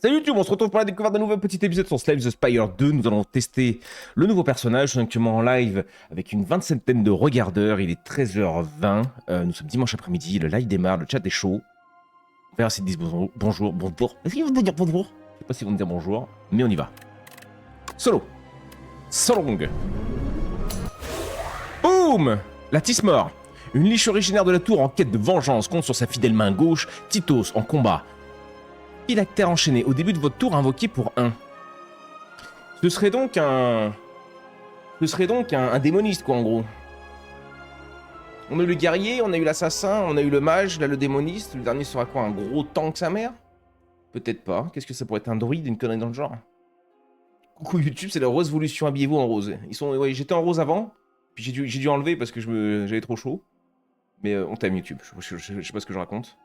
Salut YouTube, on se retrouve pour la découverte d'un nouveau petit épisode sur Slay the Spire 2. Nous allons tester le nouveau personnage. Nous sommes actuellement en live avec une vingtaine de regardeurs. Il est 13h20. Nous sommes dimanche après-midi. Le live démarre, le chat est chaud. On verra s'ils disent bonjour. Est-ce qu'ils vont me dire bonjour? Je sais pas s'ils vont me dire bonjour, mais on y va. Solo. Solong. Boum! La Tismor. Une liche originaire de la tour en quête de vengeance compte sur sa fidèle main gauche, Titos, en combat. Phylactère enchaîné au début de votre tour invoqué pour 1. Ce serait donc un démoniste, quoi, en gros. On a eu le guerrier, on a eu l'assassin, on a eu le mage, là le démoniste. Le dernier sera quoi? Un gros tank sa mère? Peut-être pas. Qu'est-ce que ça pourrait être? Un druide, une connerie dans le genre? Coucou YouTube, c'est la Rose Evolution, habillez-vous en rose. Ils sont, ouais, j'étais en rose avant, puis j'ai dû enlever parce que j'avais trop chaud. Mais on t'aime YouTube, je sais pas ce que je raconte.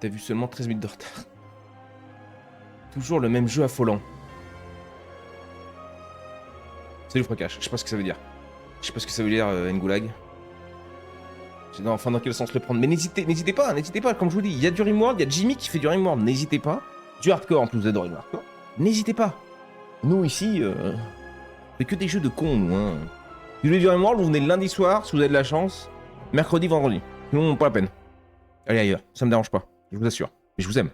T'as vu seulement 13 minutes de retard. Toujours le même jeu affolant. Salut Frekash, je sais pas ce que ça veut dire. Je sais pas ce que ça veut dire Ngoulag. Enfin dans quel sens le prendre. Mais n'hésitez pas, comme je vous dis. Il y a du Rimworld, il y a Jimmy qui fait du Rimworld, n'hésitez pas. Du hardcore en plus, vous adorez le hardcore. N'hésitez pas. Nous ici, on fait que des jeux de cons, nous. Hein. Si vous voulez du Rimworld, vous venez le lundi soir, si vous avez de la chance. Mercredi, vendredi. Sinon, pas la peine. Allez ailleurs, ça me dérange pas. Je vous assure. Mais je vous aime.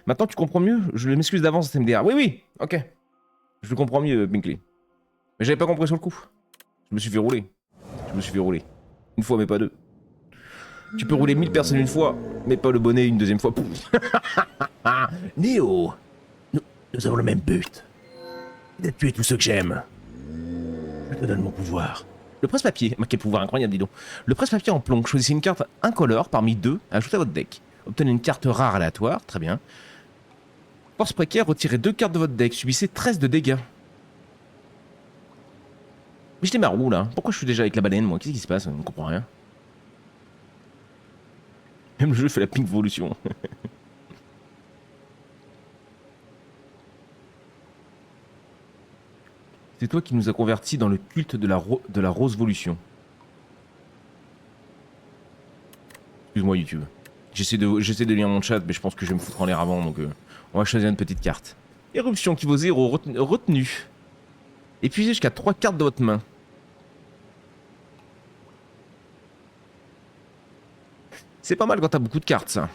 Maintenant, tu comprends mieux? Je m'excuse d'avance, SMDR. Oui, ok. Je le comprends mieux, Binkley. Mais j'avais pas compris sur le coup. Je me suis fait rouler. Une fois, mais pas deux. Tu peux rouler 1000 personnes une fois, mais pas le bonnet une deuxième fois. Néo, nous avons le même but. De tuer tous ceux que j'aime. Je te donne mon pouvoir. Le presse-papier. Quel pouvoir incroyable, dis donc. Le presse-papier en plomb. Choisissez une carte incolore parmi deux à ajouter à votre deck. Obtenez une carte rare aléatoire, très bien. Force précaire, retirez 2 cartes de votre deck, subissez 13 de dégâts. Mais je démarre où là? Pourquoi je suis déjà avec la baleine moi? Qu'est-ce qui se passe? On ne comprend rien. Même le jeu fait la pink evolution. C'est toi qui nous as convertis dans le culte de la rose evolution. Excuse-moi YouTube. J'essaie de lire mon chat, mais je pense que je vais me foutre en l'air avant, donc on va choisir une petite carte. Éruption qui vaut 0, retenu. Épuisez jusqu'à 3 cartes de votre main. C'est pas mal quand t'as beaucoup de cartes, ça.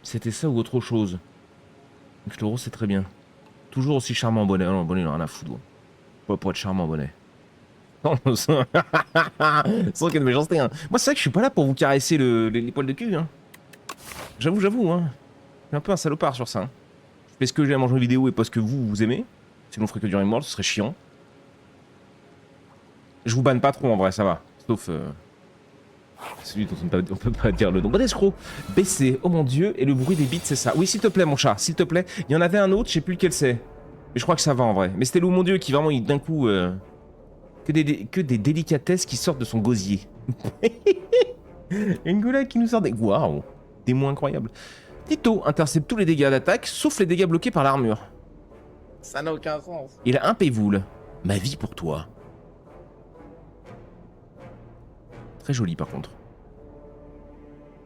C'était ça ou autre chose? Le rose, c'est très bien. Toujours aussi charmant, bonnet. Ah non, bonnet, il en a rien à foutre. Pas pour être charmant, bonnet. Non, sans aucune méchanceté, hein. Moi, c'est vrai que je suis pas là pour vous caresser les poils de cul, hein. J'avoue, hein. Je suis un peu un salopard sur ça. Hein. Je fais ce que j'aime en jeu vidéo et pas ce que vous aimez. Sinon, on ferait que du Rimworld, ce serait chiant. Je vous banne pas trop, en vrai, ça va. Sauf... celui dont on peut pas dire le nom. Bon escroc, baissez, oh mon dieu, et le bruit des bits c'est ça. Oui s'il te plaît mon chat, s'il te plaît. Il y en avait un autre, je sais plus lequel c'est. Mais je crois que ça va en vrai. Mais c'était le mon dieu qui vraiment, d'un coup... que des délicatesses qui sortent de son gosier. Ngoulag qui nous sort des... Waouh, des mots incroyables. Tito intercepte tous les dégâts d'attaque, sauf les dégâts bloqués par l'armure. Ça n'a aucun sens. Il a un Payvoul. Ma vie pour toi. Très joli par contre.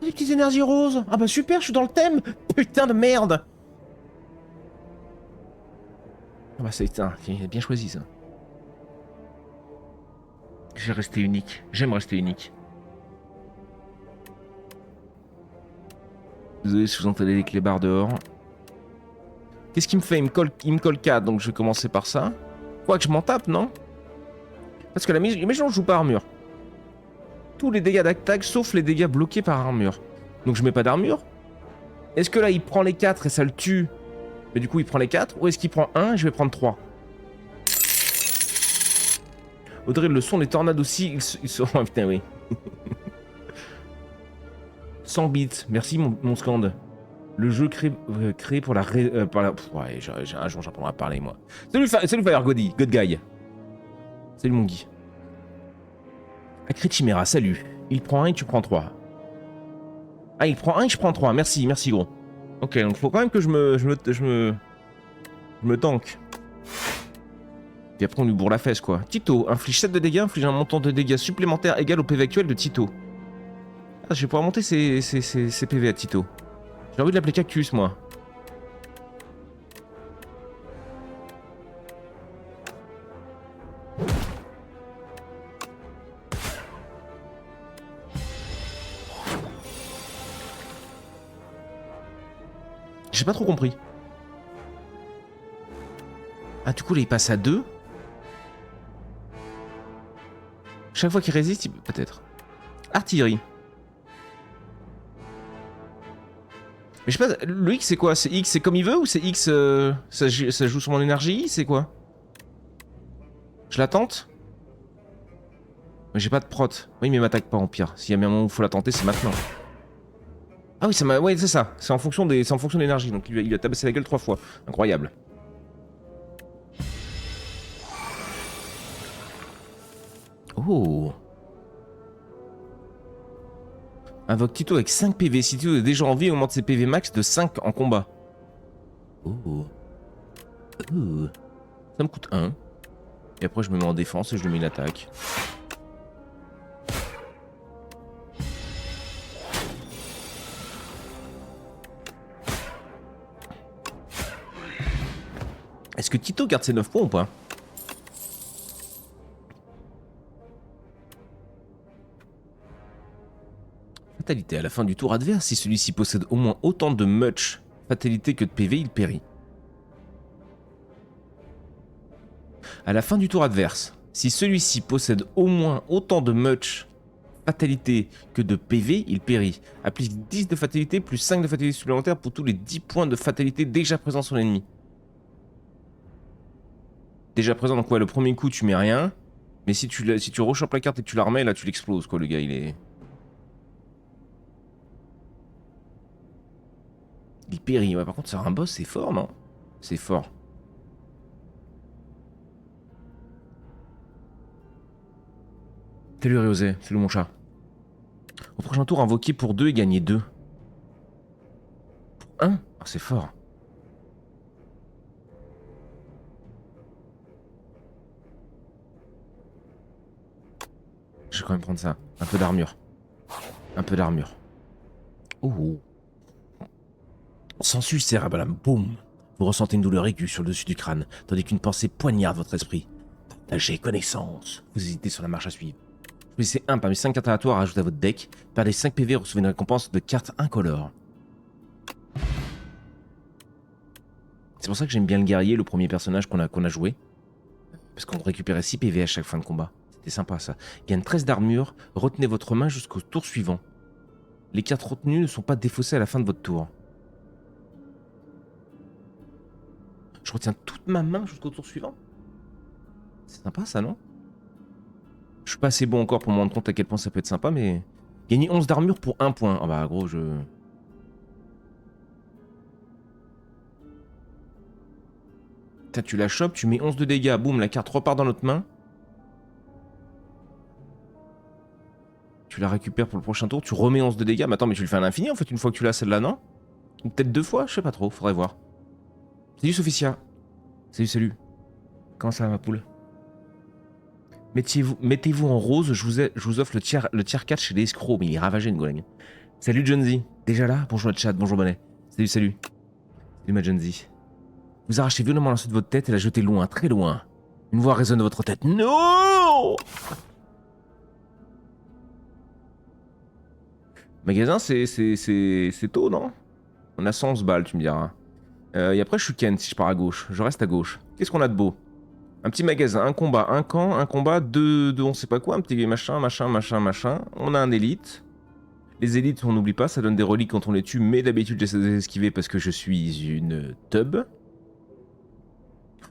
Des petites énergies roses. Ah bah super, je suis dans le thème. Putain de merde. Ah bah c'est bien choisi ça. J'aime rester unique. Désolé si vous entendez les clébards dehors. Qu'est-ce qu'il me fait? Il me colle 4, donc je vais commencer par ça. Quoi que je m'en tape, non? Parce que les méchants jouent pas armure. Tous les dégâts d'attaque sauf les dégâts bloqués par armure. Donc je mets pas d'armure. Est-ce que là il prend les 4 et ça le tue? Mais du coup il prend les 4. Ou est-ce qu'il prend 1 et je vais prendre 3? Audrey, le son des tornades aussi, ils sont... Oh putain oui. 100 bits, merci mon scande. Le jeu créé pour la... Ouais, un jour j'apprendrai à parler moi. Salut Fire Goddy, God Guy. Salut mon Guy. Acré Chimera, salut. Il prend 1 et tu prends 3. Ah, il prend 1 et je prends 3. Merci gros. Ok, donc faut quand même que je me Je me tank. Puis après on lui bourre la fesse quoi. Tito, inflige 7 de dégâts, inflige un montant de dégâts supplémentaire égal au PV actuel de Tito. Ah, je vais pouvoir monter ses PV à Tito. J'ai envie de l'appeler Cactus moi. J'ai pas trop compris. Ah, du coup, là, il passe à 2. Chaque fois qu'il résiste, il peut peut-être. Artillerie. Mais je sais pas, le X, c'est quoi? C'est X, c'est comme il veut ou c'est X, ça joue sur mon énergie? C'est quoi? Je la tente? Mais j'ai pas de prot. Oui, mais il m'attaque pas en pire. S'il y a bien un moment où il faut la tenter, c'est maintenant. Ah oui, ouais, c'est ça. C'est en fonction de l'énergie. Donc il a tabassé la gueule 3 fois. Incroyable. Oh. Invoque Tito avec 5 PV. Si Tito est déjà en vie, augmente ses PV max de 5 en combat. Oh. Oh. Ça me coûte 1. Et après je me mets en défense et je lui mets une attaque. Est-ce que Tito garde ses 9 points ou pas? Fatalité. À la fin du tour adverse, si celui-ci possède au moins autant de much fatalité que de PV, il périt. À la fin du tour adverse, si celui-ci possède au moins autant de much fatalité que de PV, il périt. Applique 10 de fatalité plus 5 de fatalité supplémentaire pour tous les 10 points de fatalité déjà présents sur l'ennemi. Déjà présent, donc ouais, le premier coup tu mets rien. Mais si tu rechopes la carte et que tu la remets, là tu l'exploses quoi, le gars il est... Il périt, ouais, par contre sur un boss c'est fort, non? C'est fort. Salut Ryosé, salut mon chat. Au prochain tour, invoquer pour 2 et gagner 2. Pour 1? Ah, c'est fort. Je vais quand même prendre ça. Un peu d'armure. Un peu d'armure. Oh. Sensu cérébellum, boum. Vous ressentez une douleur aiguë sur le dessus du crâne, tandis qu'une pensée poignarde votre esprit. Partagez connaissance. Vous hésitez sur la marche à suivre. Choisissez 1 parmi 5 cartes aléatoires à ajouter à votre deck. Perdez 5 PV et recevez une récompense de cartes incolores. C'est pour ça que j'aime bien le guerrier, le premier personnage qu'on a joué. Parce qu'on récupérait 6 PV à chaque fin de combat. C'était sympa ça. Gagne 13 d'armure, retenez votre main jusqu'au tour suivant. Les cartes retenues ne sont pas défaussées à la fin de votre tour. Je retiens toute ma main jusqu'au tour suivant. C'est sympa ça, non? Je suis pas assez bon encore pour me rendre compte à quel point ça peut être sympa, mais... Gagner 11 d'armure pour 1 point. Ah bah gros, je... Tu la chopes, tu mets 11 de dégâts, boum, la carte repart dans notre main. Tu la récupères pour le prochain tour, tu remets 11 de dégâts. Mais attends, mais tu le fais à l'infini en fait une fois que tu l'as celle-là, non? Ou peut-être 2 fois, je sais pas trop, faudrait voir. Salut Sophicia. Salut, salut. Comment ça va ma poule? Mettez-vous en rose, je vous offre le tier 4 chez les escrocs, mais il est ravagé Ngolang. Salut Jonesy. Déjà là? Bonjour le chat, bonjour Bonnet. Salut, salut. Salut ma Jonesy. Vous arrachez violemment l'enceinte de votre tête et la jetez loin, très loin. Une voix résonne de votre tête. Non! Magasin, c'est tôt, non? On a 111 balles, tu me diras. Et après, je suis Ken si je pars à gauche. Je reste à gauche. Qu'est-ce qu'on a de beau? Un petit magasin, un combat, un camp, un combat, deux on sait pas quoi, un petit machin. On a un élite. Les élites, on n'oublie pas, ça donne des reliques quand on les tue, mais d'habitude, j'essaie de les esquiver parce que je suis une tub.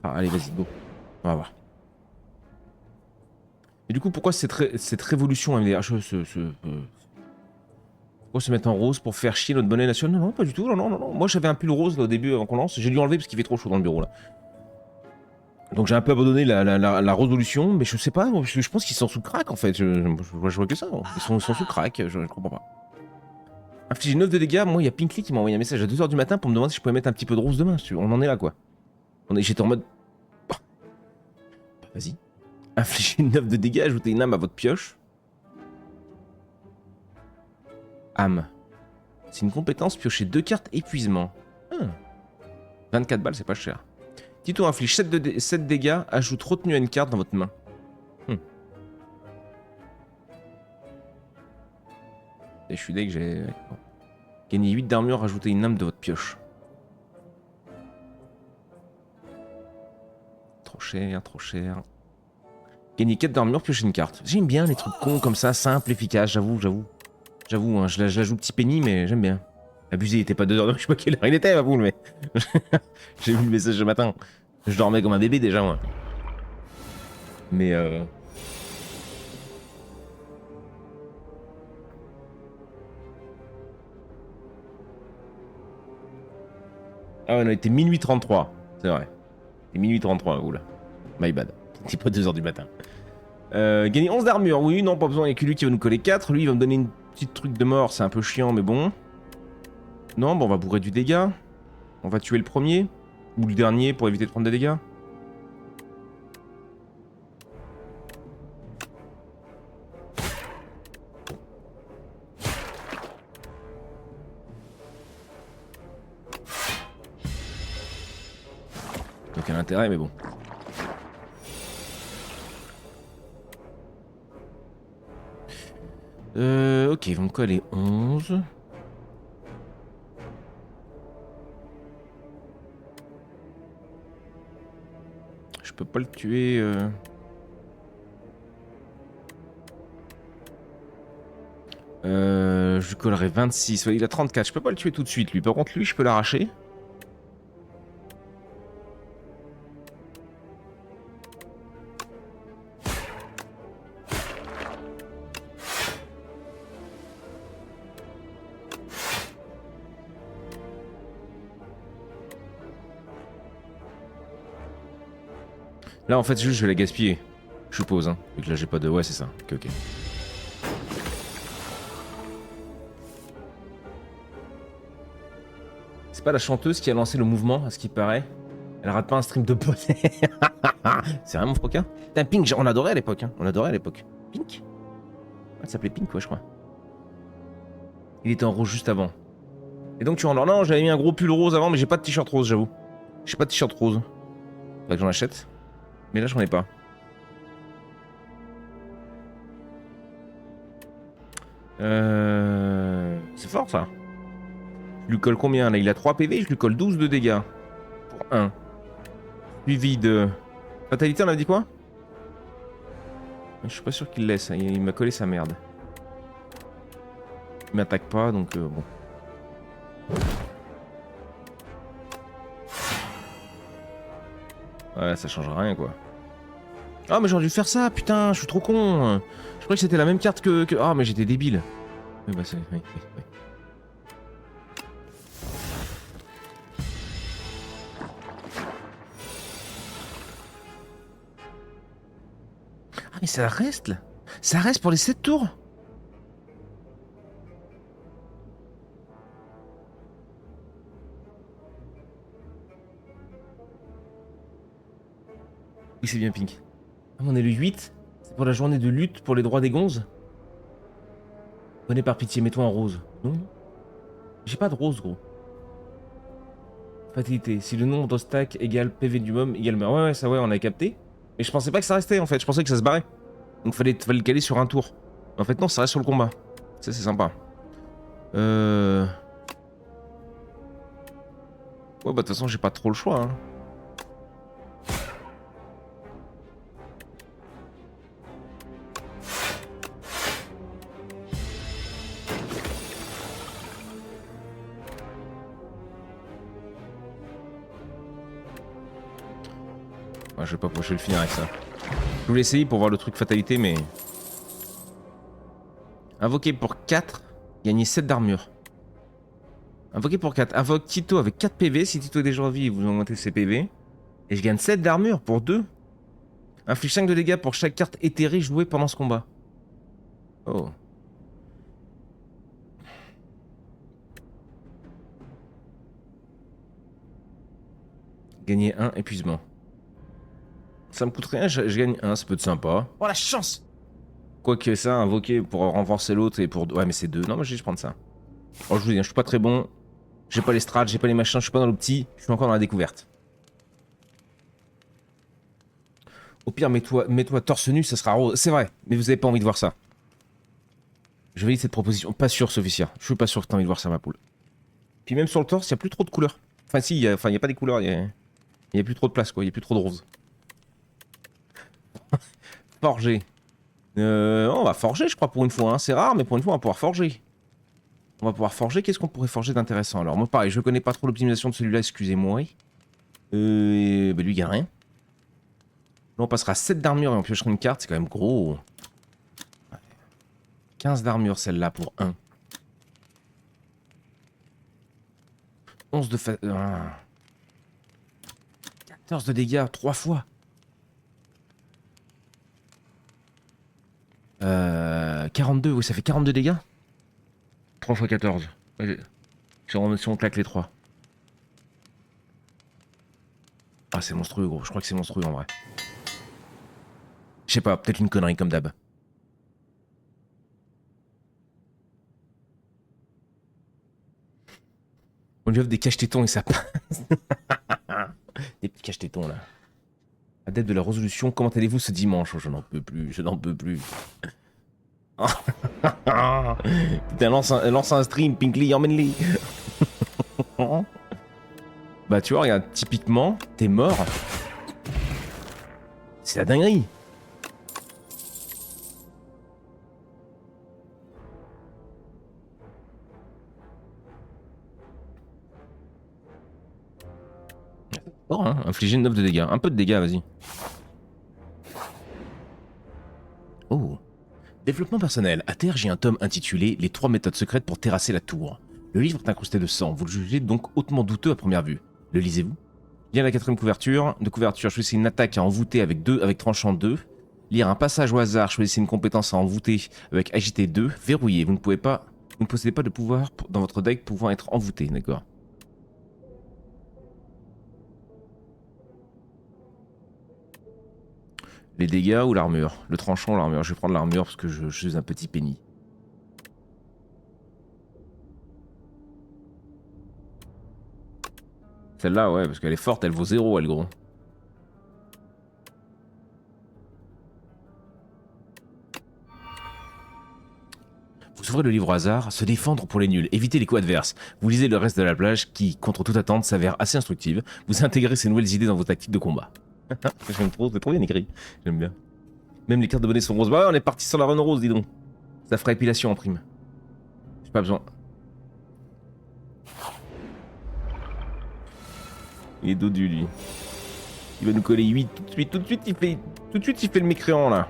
Ah, allez, vas-y, go. On va voir. Et du coup, pourquoi cette révolution MDR pourquoi se mettre en rose pour faire chier notre bonnet national? Non, non, pas du tout. Non. Moi, j'avais un pull rose là, au début avant qu'on lance. J'ai dû enlever parce qu'il fait trop chaud dans le bureau là. Donc j'ai un peu abandonné la résolution, mais je sais pas. Je pense qu'ils sont sous crack en fait. Je vois que ça. Ils sont sous crack. Je comprends pas. Infligé 9 de dégâts. Moi, il y a Pinkly qui m'a envoyé un message à 2h du matin pour me demander si je pouvais mettre un petit peu de rose demain. On en est là quoi. J'étais en mode... Bah, vas-y. Infligez 9 de dégâts, ajoutez une âme à votre pioche. Âme. C'est une compétence, piocher 2 cartes épuisement. 24 balles, c'est pas cher. Tito inflige 7 dégâts, ajoute retenue à une carte dans votre main. Et je suis deg, j'ai... Bon. Gagnez 8 d'armure, ajoutez une âme de votre pioche. Trop cher, trop cher. Gagnez 4 d'armure, piochez une carte. J'aime bien les trucs cons comme ça, simples, efficaces, j'avoue. J'avoue, hein, je la joue petit penny, mais j'aime bien. Abusé, il était pas 2h, je sais pas quelle heure il était, ma poule, mais... J'ai vu le message ce matin. Je dormais comme un bébé déjà, moi. Mais Ah ouais, non, il était minuit 33, c'est vrai. C'est minuit 33, oula. My bad. C'est pas 2h du matin. Gagner 11 d'armure, oui, non, pas besoin, il y a que lui qui va nous coller 4. Lui, il va me donner une petite truc de mort, c'est un peu chiant, mais bon. Non, bon, on va bourrer du dégât. On va tuer le premier. Ou le dernier pour éviter de prendre des dégâts. Aucun intérêt, mais bon. Ok, ils vont me coller 11. Je peux pas le tuer. Je lui collerai 26. Ouais, il a 34. Je peux pas le tuer tout de suite, lui. Par contre, lui, je peux l'arracher. Là, en fait, juste, je vais la gaspiller. Je suppose, hein. Vu que là, j'ai pas de... Ouais, c'est ça. Ok, ok. C'est pas la chanteuse qui a lancé le mouvement, à ce qui paraît. Elle rate pas un stream de potes. C'est vraiment Froquin. Putain, Pink, on adorait à l'époque. Hein. On adorait à l'époque. Pink? Elle s'appelait Pink, ouais, je crois. Il était en rose juste avant. Et donc, tu rentres. Non, j'avais mis un gros pull rose avant, mais j'ai pas de t-shirt rose, j'avoue. J'ai pas de t-shirt rose. Faudrait que j'en achète. Mais là, j'en ai pas. C'est fort, ça. Je lui colle combien, là? Il a 3 PV, je lui colle 12 de dégâts. Pour 1. Suivi de... Fatalité, on a dit quoi? Je suis pas sûr qu'il laisse, hein. Il m'a collé sa merde. Il m'attaque pas, donc bon. Ouais, ça changera rien, quoi. Ah, mais j'aurais dû faire ça, putain, je suis trop con. Je croyais que c'était la même carte que... Ah, mais j'étais débile. Oui, bah c'est... Oui. Ah, mais ça reste, là. Ça reste pour les 7 tours. Oui, c'est bien Pink. Ah, on est le 8. C'est pour la journée de lutte pour les droits des gonzes. Venez par pitié, mets-toi en rose. Non. J'ai pas de rose, gros. Fatalité. Si le nombre d'obstacles égale PV du môme égale meurt. Ouais, ça, ouais, on a capté. Mais je pensais pas que ça restait, en fait. Je pensais que ça se barrait. Donc fallait le caler sur un tour. En fait, non, ça reste sur le combat. Ça, c'est sympa. Ouais, bah, de toute façon, j'ai pas trop le choix, hein. Ouais, je vais pas je vais le finir avec ça. Je voulais essayer pour voir le truc fatalité, mais... Invoquer pour 4, gagner 7 d'armure. Invoquer pour 4. Invoque Tito avec 4 PV. Si Tito est déjà en vie, vous augmentez ses PV. Et je gagne 7 d'armure pour 2. Inflige 5 de dégâts pour chaque carte éthérée jouée pendant ce combat. Oh. Gagner 1 épuisement. Ça me coûte rien, je gagne 1, ça peut être sympa. Oh la chance! Quoique ça, invoquer pour renforcer l'autre et pour... Ouais mais c'est 2. Non mais je vais prendre ça. Oh je vous dis, je suis pas très bon. J'ai pas les strats, j'ai pas les machins, je suis pas dans l'opti. Je suis encore dans la découverte. Au pire, mets-toi torse nu, ça sera rose. C'est vrai, mais vous avez pas envie de voir ça. Je valide cette proposition. Pas sûr, Sophia. Je suis pas sûr que t'as envie de voir ça, ma poule. Puis même sur le torse, il y a plus trop de couleurs. Enfin si, y a pas des couleurs, il y a plus trop de place, quoi. Il y a plus trop de rose. Forger. On va forger, je crois, pour une fois. Hein. C'est rare, mais pour une fois, on va pouvoir forger. On va pouvoir forger. Qu'est-ce qu'on pourrait forger d'intéressant? Alors, moi, pareil, je connais pas trop l'optimisation de celui-là, excusez-moi. Bah, lui, il gagne rien. Là, on passera à 7 d'armure et on piochera une carte. C'est quand même gros. 15 d'armure, celle-là, pour 1. 11 de... 14 de dégâts, 3 fois. 42, oui, ça fait 42 dégâts. 3 x 14. Si on claque les 3. Ah, c'est monstrueux, gros. Je crois que c'est monstrueux, en vrai. Je sais pas, peut-être une connerie comme d'hab. On lui offre des cache-tétons et ça passe. Des petits cache-tétons, là. Adepte de la résolution, comment allez-vous ce dimanche? Oh, je n'en peux plus, je n'en peux plus. Putain, lance un stream, Pinkly, emmène-les. Bah tu vois, regarde, typiquement, t'es mort. C'est la dinguerie. Oh, hein, infliger 9 de dégâts. Un peu de dégâts, vas-y. Oh. Développement personnel. À terre, j'ai un tome intitulé Les 3 méthodes secrètes pour terrasser la tour. Le livre est incrusté de sang. Vous le jugez donc hautement douteux à première vue. Le lisez-vous? Lire la 4ème couverture. De couverture, choisissez une attaque à envoûter avec tranchant 2. Lire un passage au hasard. Choisissez une compétence à envoûter avec agité 2. Verrouillé. Vous ne possédez pas de pouvoir dans votre deck pouvant être envoûté. D'accord. Les dégâts ou l'armure? Le tranchant ou l'armure? Je vais prendre l'armure parce que je suis un petit pénis. Celle-là, ouais, parce qu'elle est forte, elle vaut 0, elle, gros. Vous ouvrez le livre au hasard, se défendre pour les nuls, éviter les coups adverses. Vous lisez le reste de la plage qui, contre toute attente, s'avère assez instructive. Vous intégrez ces nouvelles idées dans vos tactiques de combat. J'aime trop, c'est trop bien écrit. J'aime bien. Même les cartes de monnaie sont roses. Bah ouais, on est parti sur la run rose, dis donc. Ça fera épilation en prime. J'ai pas besoin. Il est dodu, lui. Il va nous coller 8 tout de suite. Tout de suite, il fait le mécréant, là.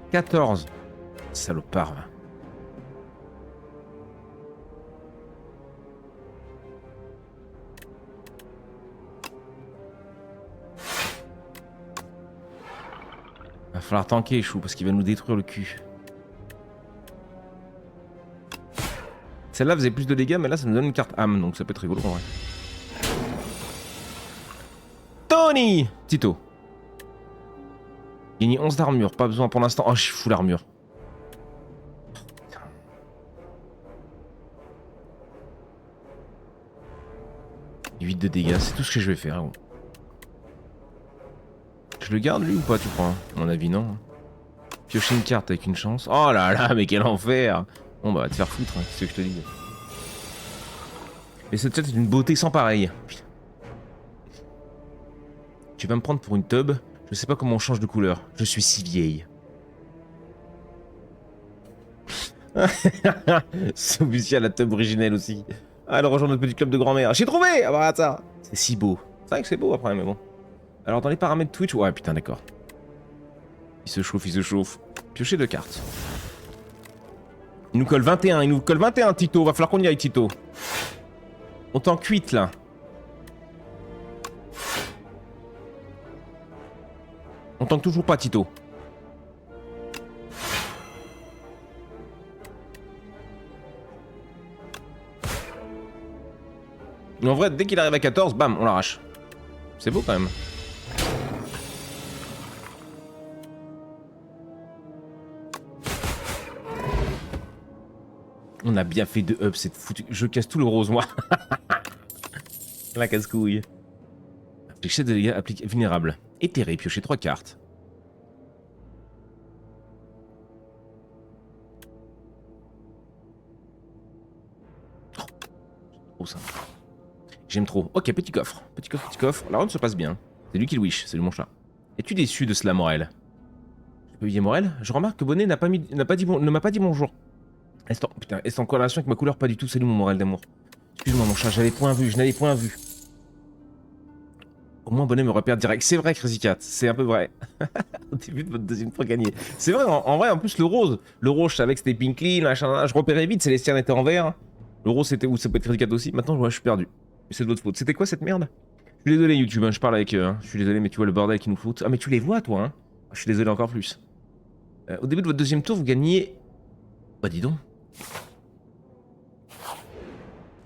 « 14. Salopard. Va falloir tanker, Chou, parce qu'il va nous détruire le cul. Celle-là faisait plus de dégâts, mais là, ça nous donne une carte âme, donc ça peut être rigolo en vrai. Tony Tito. Gagné 11 d'armure, pas besoin pour l'instant. Oh, je suis fou l'armure. 8 de dégâts, c'est tout ce que je vais faire. Gros. Je le garde lui ou pas, tu crois? À mon avis, non. Piocher une carte avec une chance. Oh là là, mais quel enfer! Bon, bah, va te faire foutre, hein, c'est ce que je te dis. Mais cette tête est d'une beauté sans pareil. Putain. Tu vas me prendre pour une tub. Je sais pas comment on change de couleur. Je suis si vieille. Celui-ci a la tub originelle aussi. Ah, elle rejoint notre petit club de grand-mère. J'ai trouvé! Ah bah, ça. C'est si beau. C'est vrai que c'est beau après, mais bon. Alors, dans les paramètres Twitch... Ouais, putain, d'accord. Il se chauffe, il se chauffe. Piocher 2 cartes. Il nous colle 21, il nous colle 21, Tito. Va falloir qu'on y aille, Tito. On t'en cuite, là. On tank toujours pas, Tito. Mais en vrai, dès qu'il arrive à 14, bam, on l'arrache. C'est beau quand même. On a bien fait 2 ups, c'est foutu. Je casse tout le rose, moi. La casse-couille. Fléchette de dégâts applique vulnérable. Éthéré, piocher 3 cartes. Oh, ça. J'aime trop. Ok, petit coffre. Petit coffre, petit coffre. La run se passe bien. C'est lui qui le wish, c'est mon chat. Es-tu déçu de cela, Morel? Je peux viser Morel? Je remarque que Bonnet ne m'a pas dit bonjour. Est-ce en corrélation avec ma couleur? Pas du tout. Salut mon Morel d'amour. Excuse-moi mon chat, j'avais point vu, je n'avais point vu. Au moins Bonnet me repère direct. C'est vrai, Crazy Cat, c'est un peu vrai. Au début de votre deuxième fois gagné. C'est vrai, en vrai, en plus le rose, je savais que c'était Pinkley, machin, je repérais vite, Célestien était en vert. Le rose c'était où? Ça peut être Crazy Cat aussi. Maintenant, je suis perdu. C'est de votre faute. C'était quoi cette merde? Je suis désolé YouTube, hein, je parle avec eux. Hein. Je suis désolé, mais tu vois le bordel qui nous fout. Ah mais tu les vois toi, hein? Je suis désolé encore plus. Au début de votre deuxième tour, vous gagnez... Bah dis donc.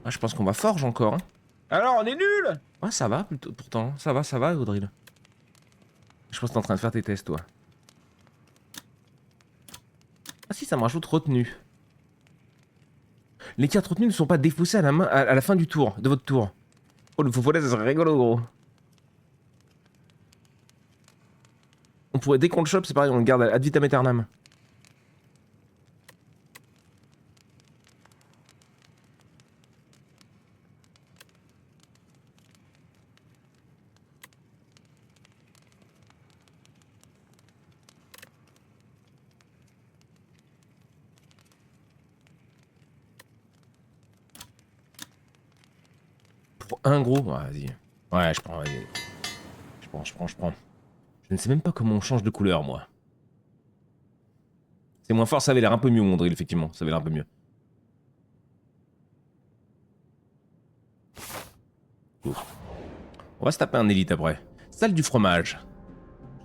Ah, je pense qu'on va forge encore. Hein. Alors, on est nul. Ouais, ça va plutôt, pourtant. Ça va, Audril. Je pense que t'es en train de faire tes tests, toi. Ah si, ça me rajoute retenue. Les cartes retenues ne sont pas défaussées à la main à la fin du tour, de votre tour. Oh, le faux-follet, ça serait rigolo, gros. On pourrait, dès qu'on le chope, c'est pareil, on le garde ad vitam aeternam. Pour un gros, ouais, vas-y. Ouais, je prends, vas-y. Je prends. Je ne sais même pas comment on change de couleur, moi. C'est moins fort, ça avait l'air un peu mieux, mon drill, effectivement. Ça avait l'air un peu mieux. Ouf. On va se taper un élite après. Salle du fromage.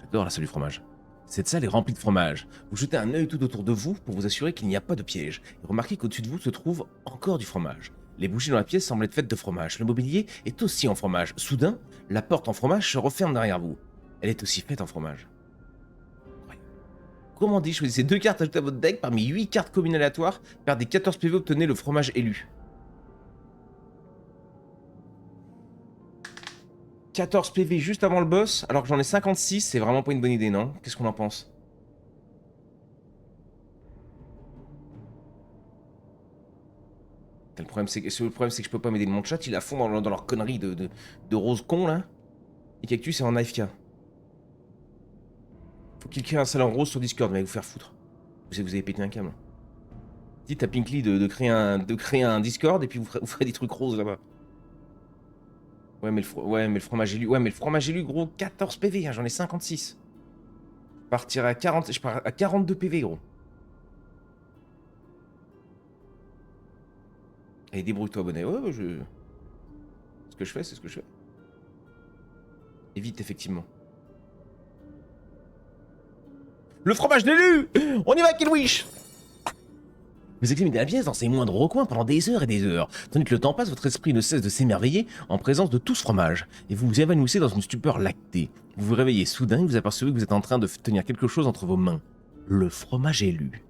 J'adore la salle du fromage. Cette salle est remplie de fromage. Vous jetez un œil tout autour de vous pour vous assurer qu'il n'y a pas de piège. Et remarquez qu'au-dessus de vous se trouve encore du fromage. Les bougies dans la pièce semblent être faites de fromage. Le mobilier est aussi en fromage. Soudain, la porte en fromage se referme derrière vous. Elle est aussi faite en fromage. Ouais. Comment dit, choisissez 2 cartes ajoutées à votre deck parmi 8 cartes communes aléatoires. Perdez 14 PV, obtenez le fromage élu. 14 PV juste avant le boss, alors que j'en ai 56, c'est vraiment pas une bonne idée, non? Qu'est-ce qu'on en pense? Le problème, c'est que je peux pas m'aider. Mon chat, il a fond dans leur connerie de rose con, là. Et Cactus est en AFK. Faut qu'il crée un salon rose sur Discord, mais allez vous faire foutre. Vous avez pété un câble. Dites à Pinkley de créer un Discord, et puis vous ferez des trucs roses là-bas. Ouais mais le fromage élu. Ouais mais le fromage élu gros 14 PV, hein, j'en ai 56. Je partirai à 40. Je pars à 42 PV gros. Allez débrouille-toi Bonnet. Ouais je. Ce que je fais, c'est ce que je fais. Et vite effectivement. Le fromage d'élu. On y va Kill Wish. Vous examinez la pièce dans ses moindres recoins pendant des heures et des heures. Tandis que le temps passe, votre esprit ne cesse de s'émerveiller en présence de tout ce fromage. Et vous vous évanouissez dans une stupeur lactée. Vous vous réveillez soudain et vous apercevez que vous êtes en train de tenir quelque chose entre vos mains. Le fromage élu.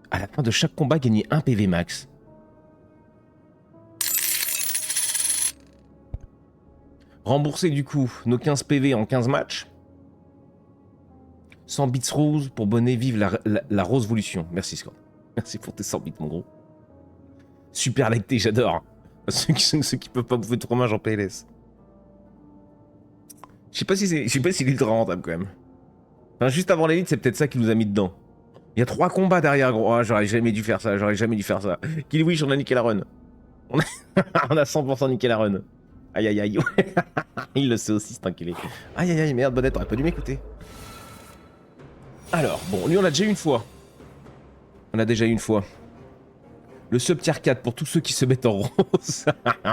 À la fin de chaque combat, gagnez 1 PV max. Remboursez du coup nos 15 PV en 15 matchs. 100 bits rose pour Bonnet, vive la rose-volution. Merci Scott. Merci pour tes 100 bits mon gros. Super lacté, j'adore. Ceux qui peuvent pas bouffer de fromage en PLS. Je sais pas s'il est ultra rentable quand même. Enfin, juste avant l'élite, c'est peut-être ça qui nous a mis dedans. Il y a 3 combats derrière gros. Oh, j'aurais jamais dû faire ça, Kill Wish, on a niqué la run. On a 100% niqué la run. Aïe aïe aïe. Il le sait aussi, c'est enculé. Aïe aïe aïe, merde, Bonnet, t'aurais pas dû m'écouter. Alors, bon, lui on l'a déjà eu une fois. On l'a déjà eu une fois. Le sub tier 4 pour tous ceux qui se mettent en rose.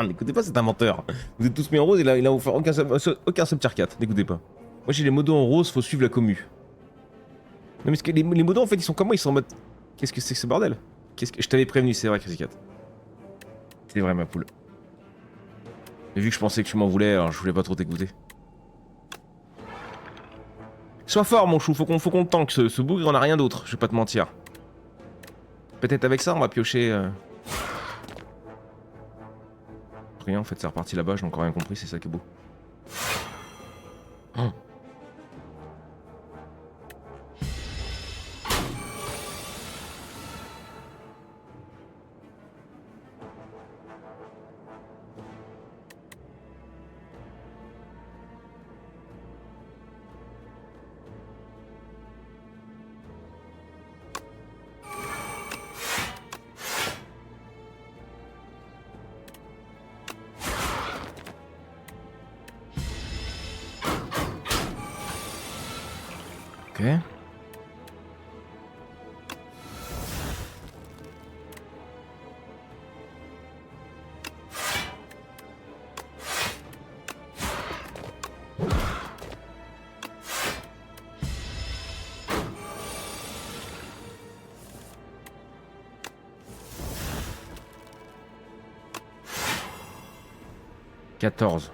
N'écoutez pas cet inventeur. Vous êtes tous mis en rose et là, il a offert aucun sub tier 4. N'écoutez pas. Moi j'ai les modos en rose, faut suivre la commu. Non mais les modos en fait ils sont comme moi, ils sont en mode... Qu'est-ce que c'est que ce bordel? Je t'avais prévenu, c'est vrai Crazy Cat. C'est vrai ma poule. Mais vu que je pensais que tu m'en voulais, alors je voulais pas trop t'écouter. Sois fort mon chou, faut qu'on tank ce bougre, on a rien d'autre, je vais pas te mentir. Peut-être avec ça on va piocher... Rien en fait, c'est reparti là-bas, j'ai encore rien compris, c'est ça qui est beau. Oh. Ok. Quatorze.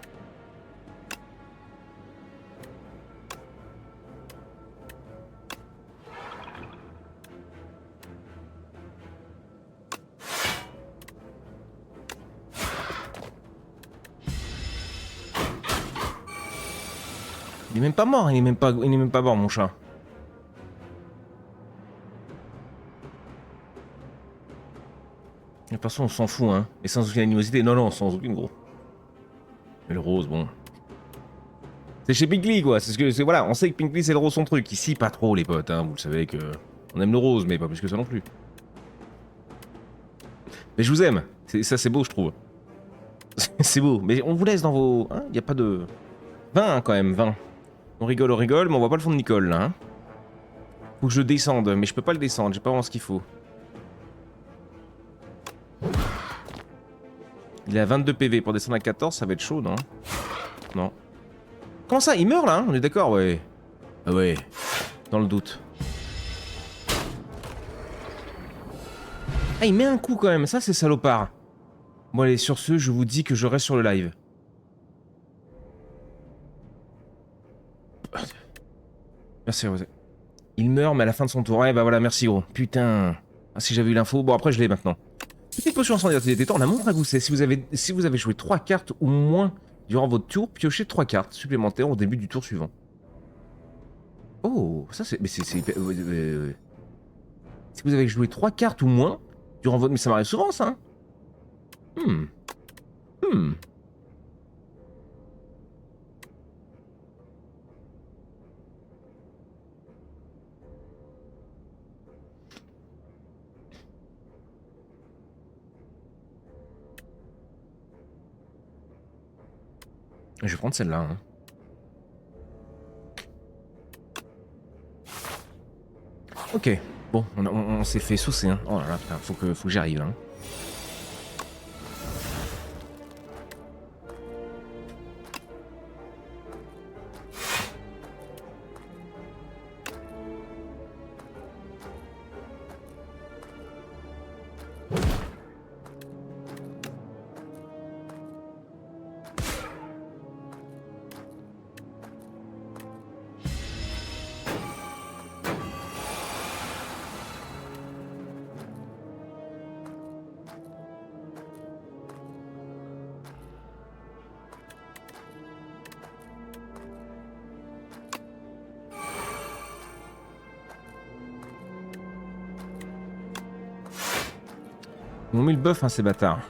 Il est même pas mort, il est même pas mort mon chat. De toute façon on s'en fout hein. Et sans aucune animosité, non sans aucune gros. Mais le rose bon. C'est chez Pinkly quoi, c'est voilà, on sait que Pinkly c'est le rose son truc. Ici pas trop les potes hein, vous le savez que... On aime le rose mais pas plus que ça non plus. Mais je vous aime, ça c'est beau je trouve. C'est beau, mais on vous laisse dans vos... Hein, y a pas de... 20 hein, quand même, 20. On rigole, mais on voit pas le fond de Nicole là. Hein. Faut que je descende, mais je peux pas le descendre, j'ai pas vraiment ce qu'il faut. Il est à 22 PV, pour descendre à 14 ça va être chaud non? Non. Comment ça, il meurt là hein? On est d'accord, ouais. Ah ouais, dans le doute. Ah il met un coup quand même, ça c'est salopard. Bon allez, sur ce, je vous dis que je reste sur le live. Merci Rosé. Il meurt mais à la fin de son tour. Ouais bah voilà, merci gros. Putain. Ah si j'avais eu l'info, bon après je l'ai maintenant. Petite potion incendie des temps, on a mon ragousset. Si vous avez joué 3 cartes ou moins durant votre tour, piochez 3 cartes supplémentaires au début du tour suivant. Oh, ça c'est... Mais c'est... Si vous avez joué 3 cartes ou moins durant votre... Mais ça m'arrive souvent ça. Je vais prendre celle-là. Hein. Ok. Bon, on s'est fait saucer. Hein. Oh là là, putain, faut que j'y arrive. Hein. Ils m'ont mis le buff, hein, ces bâtards.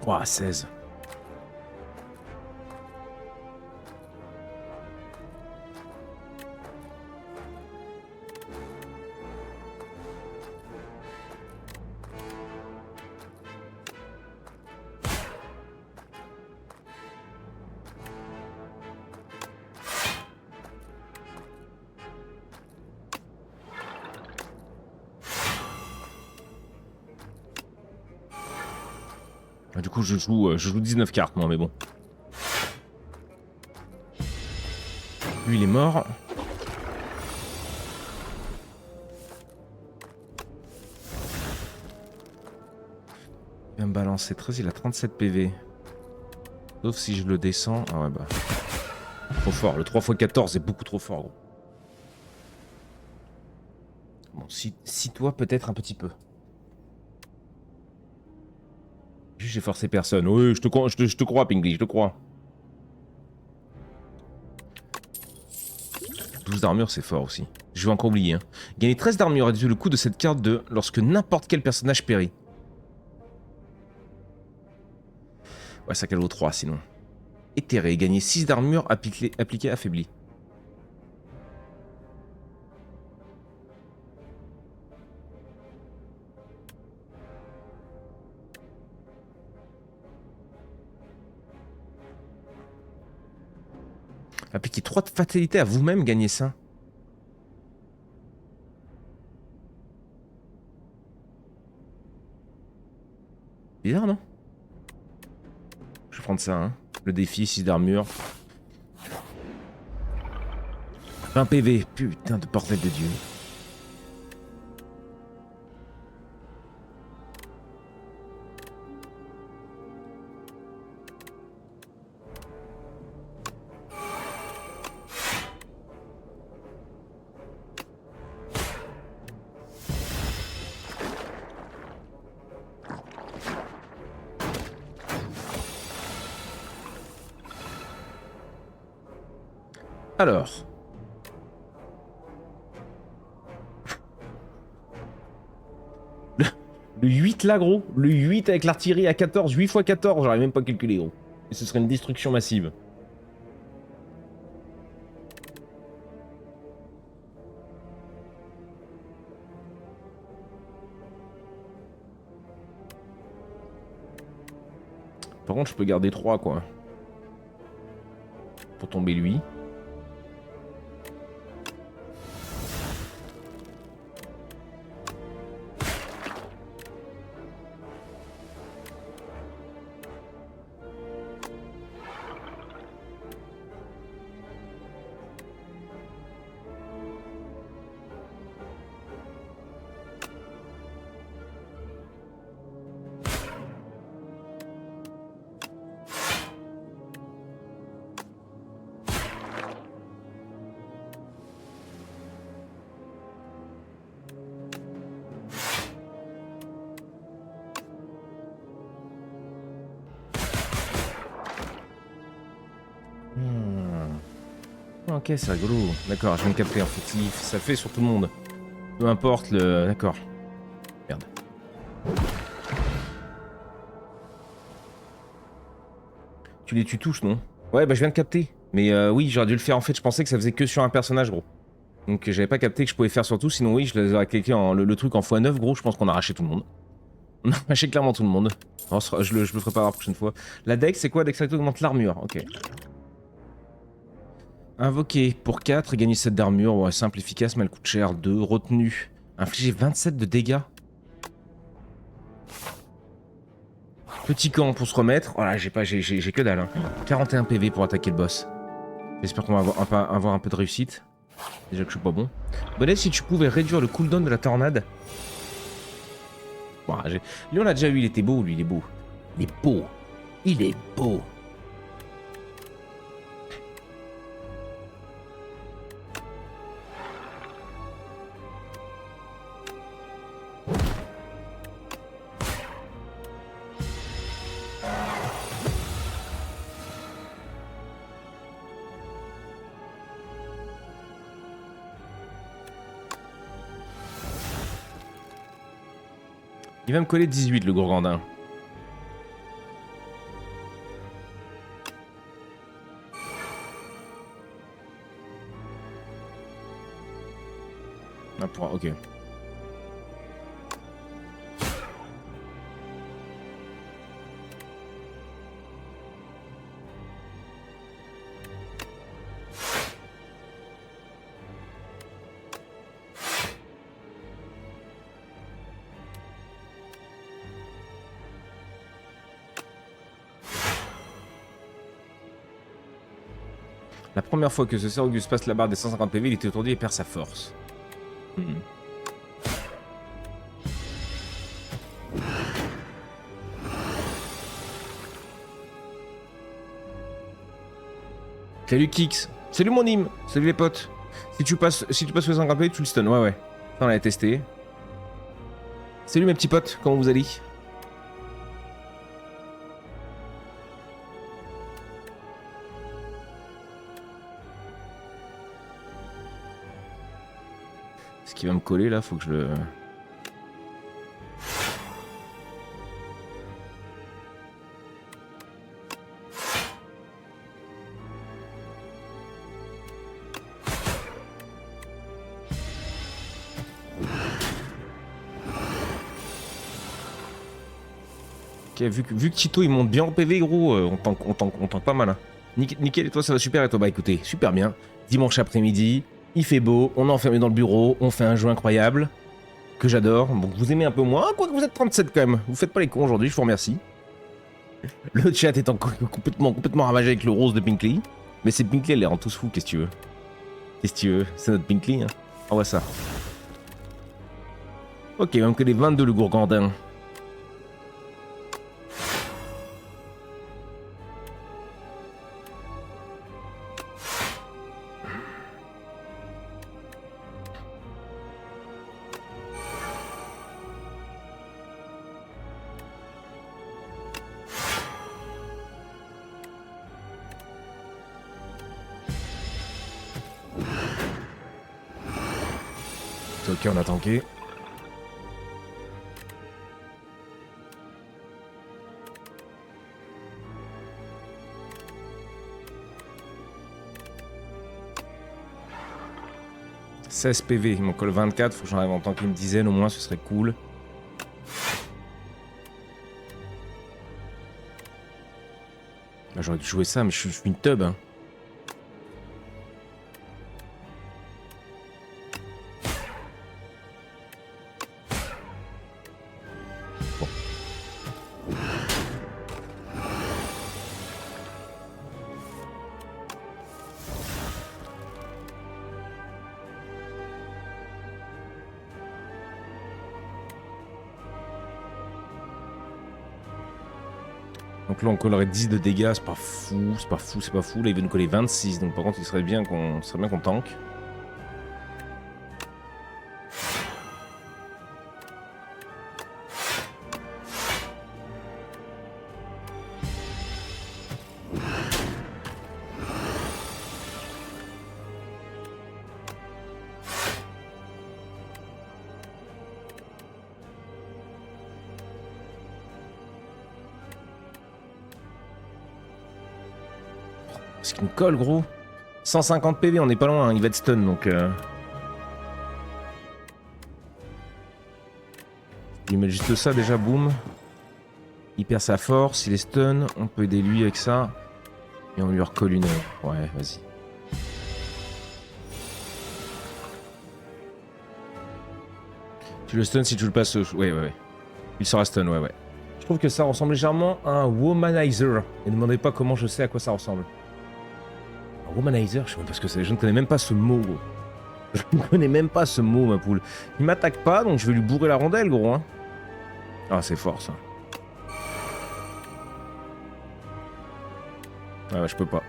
Ouah, 16. Ah, du coup, je joue 19 cartes, moi, mais bon. Lui, il est mort. Il vient me balancer 13, il a 37 PV. Sauf si je le descends. Ah ouais, bah. Trop fort. Le 3x14 est beaucoup trop fort, gros. Bon, si toi, peut-être un petit peu. Juste, j'ai forcé personne. Oui, je te crois, Pingly, je te crois. 12 d'armure, c'est fort aussi. Je vais encore oublier. Hein. Gagner 13 d'armure réduit le coût de cette carte de lorsque n'importe quel personnage périt. Ouais, ça qu'elle vaut 3 sinon. Éthéré, gagner 6 d'armure appliqué affaibli. Appliquer 3 de fatalité à vous-même, gagner ça. Bizarre, non? Je vais prendre ça, hein. Le défi, 6 d'armure. 20 PV, putain de bordel de Dieu. Alors. Le 8 là, gros. Le 8 avec l'artillerie à 14. 8 x 14, j'aurais même pas calculé, gros. Et ce serait une destruction massive. Par contre, je peux garder 3, quoi. Pour tomber lui. Ok, c'est rigolo. D'accord, je viens de capter en fait. Ça fait sur tout le monde. Peu importe le... D'accord. Merde. Tu les tues tous, non? Ouais, bah je viens de capter. Mais oui, j'aurais dû le faire en fait. Je pensais que ça faisait que sur un personnage, gros. Donc j'avais pas capté que je pouvais faire sur tout. Sinon, oui, je les aurais cliqué en le truc en x9, gros. Je pense qu'on a arraché tout le monde. On a arraché clairement tout le monde. Je le ferai pas la prochaine fois. La dex, c'est quoi? Dex augmente l'armure. Ok. Invoqué pour 4, gagner 7 d'armure. Ouais, simple, efficace, mais elle coûte cher. 2. Retenu. Infliger 27 de dégâts. Petit camp pour se remettre. Voilà, j'ai que dalle. Hein. 41 PV pour attaquer le boss. J'espère qu'on va avoir un peu de réussite. Déjà que je suis pas bon. Bonnet, si tu pouvais réduire le cooldown de la tornade. Bon, lui, on l'a déjà eu, il était beau, lui, il est beau. Il est beau. Il est beau. Il va me coller 18, le gourgandin. Ah, ok. La première fois que ce Auguste passe la barre des 150 PV, il était étourdi et perd sa force. Salut Kix, salut mon hymne, salut les potes. Si tu passes les 50 PV, tu le stun, ouais. Ça, on l'a testé. Salut mes petits potes, comment vous allez? Ce qui va me coller là, faut que je le... Ok, vu que Tito il monte bien en PV gros, on tank pas mal. Hein. Nickel, et toi ça va super, et toi bah écoutez, super bien. Dimanche après-midi, il fait beau, on est enfermé dans le bureau, on fait un jeu incroyable, que j'adore. Bon, vous aimez un peu moins, quoique vous êtes 37 quand même. Vous faites pas les cons aujourd'hui, je vous remercie. Le chat étant complètement ravagé avec le rose de Pinkley. Mais c'est Pinkley, elle les rend tous fous, qu'est-ce que tu veux? Qu'est-ce que tu veux? C'est notre Pinkley, hein. On voit ça. Ok, même que les 22 le gourgandin. Ok, on a tanké. « 16 PV, il m'en colle 24, faut que j'en arrive en tanker une dizaine au moins, ce serait cool. Bah, j'aurais dû jouer ça, mais je suis une teub. Hein. Bon. Donc là on collerait 10 de dégâts, c'est pas fou, c'est pas fou. Là il veut nous coller 26, donc par contre il serait bien qu'on tank. Parce qu'il me colle gros. 150 PV, on est pas loin, hein. Il va être stun donc... Il met juste ça déjà, boum. Il perd sa force, il est stun, on peut aider lui avec ça. Et on lui recolle une... Ouais, vas-y. Tu le stun si tu le passes... Ouais. Il sera stun, ouais. Je trouve que ça ressemble légèrement à un womanizer. Et ne demandez pas comment je sais à quoi ça ressemble. Womanizer, je sais même pas ce que c'est, je ne connais même pas ce mot, gros. Je ne connais même pas ce mot, ma poule. Il m'attaque pas, donc je vais lui bourrer la rondelle, gros. Hein. Ah, c'est fort, ça. Ah ouais, je peux pas.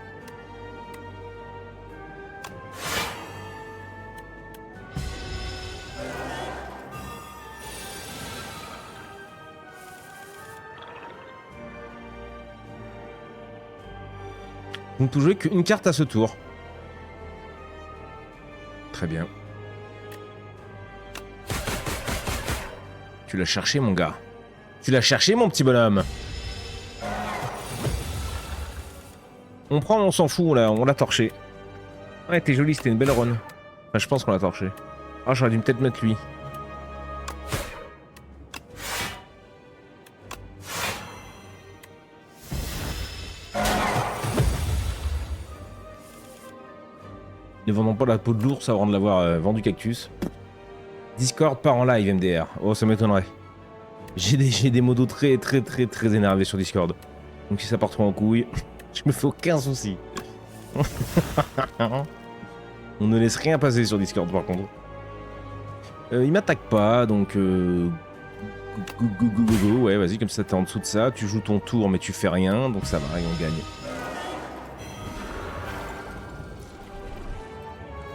Donc tu joues qu'une carte à ce tour. Très bien. Tu l'as cherché mon gars. Tu l'as cherché mon petit bonhomme. On prend, on s'en fout, on l'a torché. Ouais, t'es joli, c'était une belle run. Enfin, je pense qu'on l'a torché. Ah, j'aurais dû peut-être mettre lui. Ne vendons pas la peau de l'ours avant de l'avoir vendu cactus. Discord part en live MDR. Oh, ça m'étonnerait. J'ai des modos très énervés sur Discord. Donc si ça part trop en couille, je me fais aucun souci. On ne laisse rien passer sur Discord par contre. Il m'attaque pas, donc... Ouais, vas-y, comme ça t'es en dessous de ça. Tu joues ton tour, mais tu fais rien, donc ça va, et on gagne.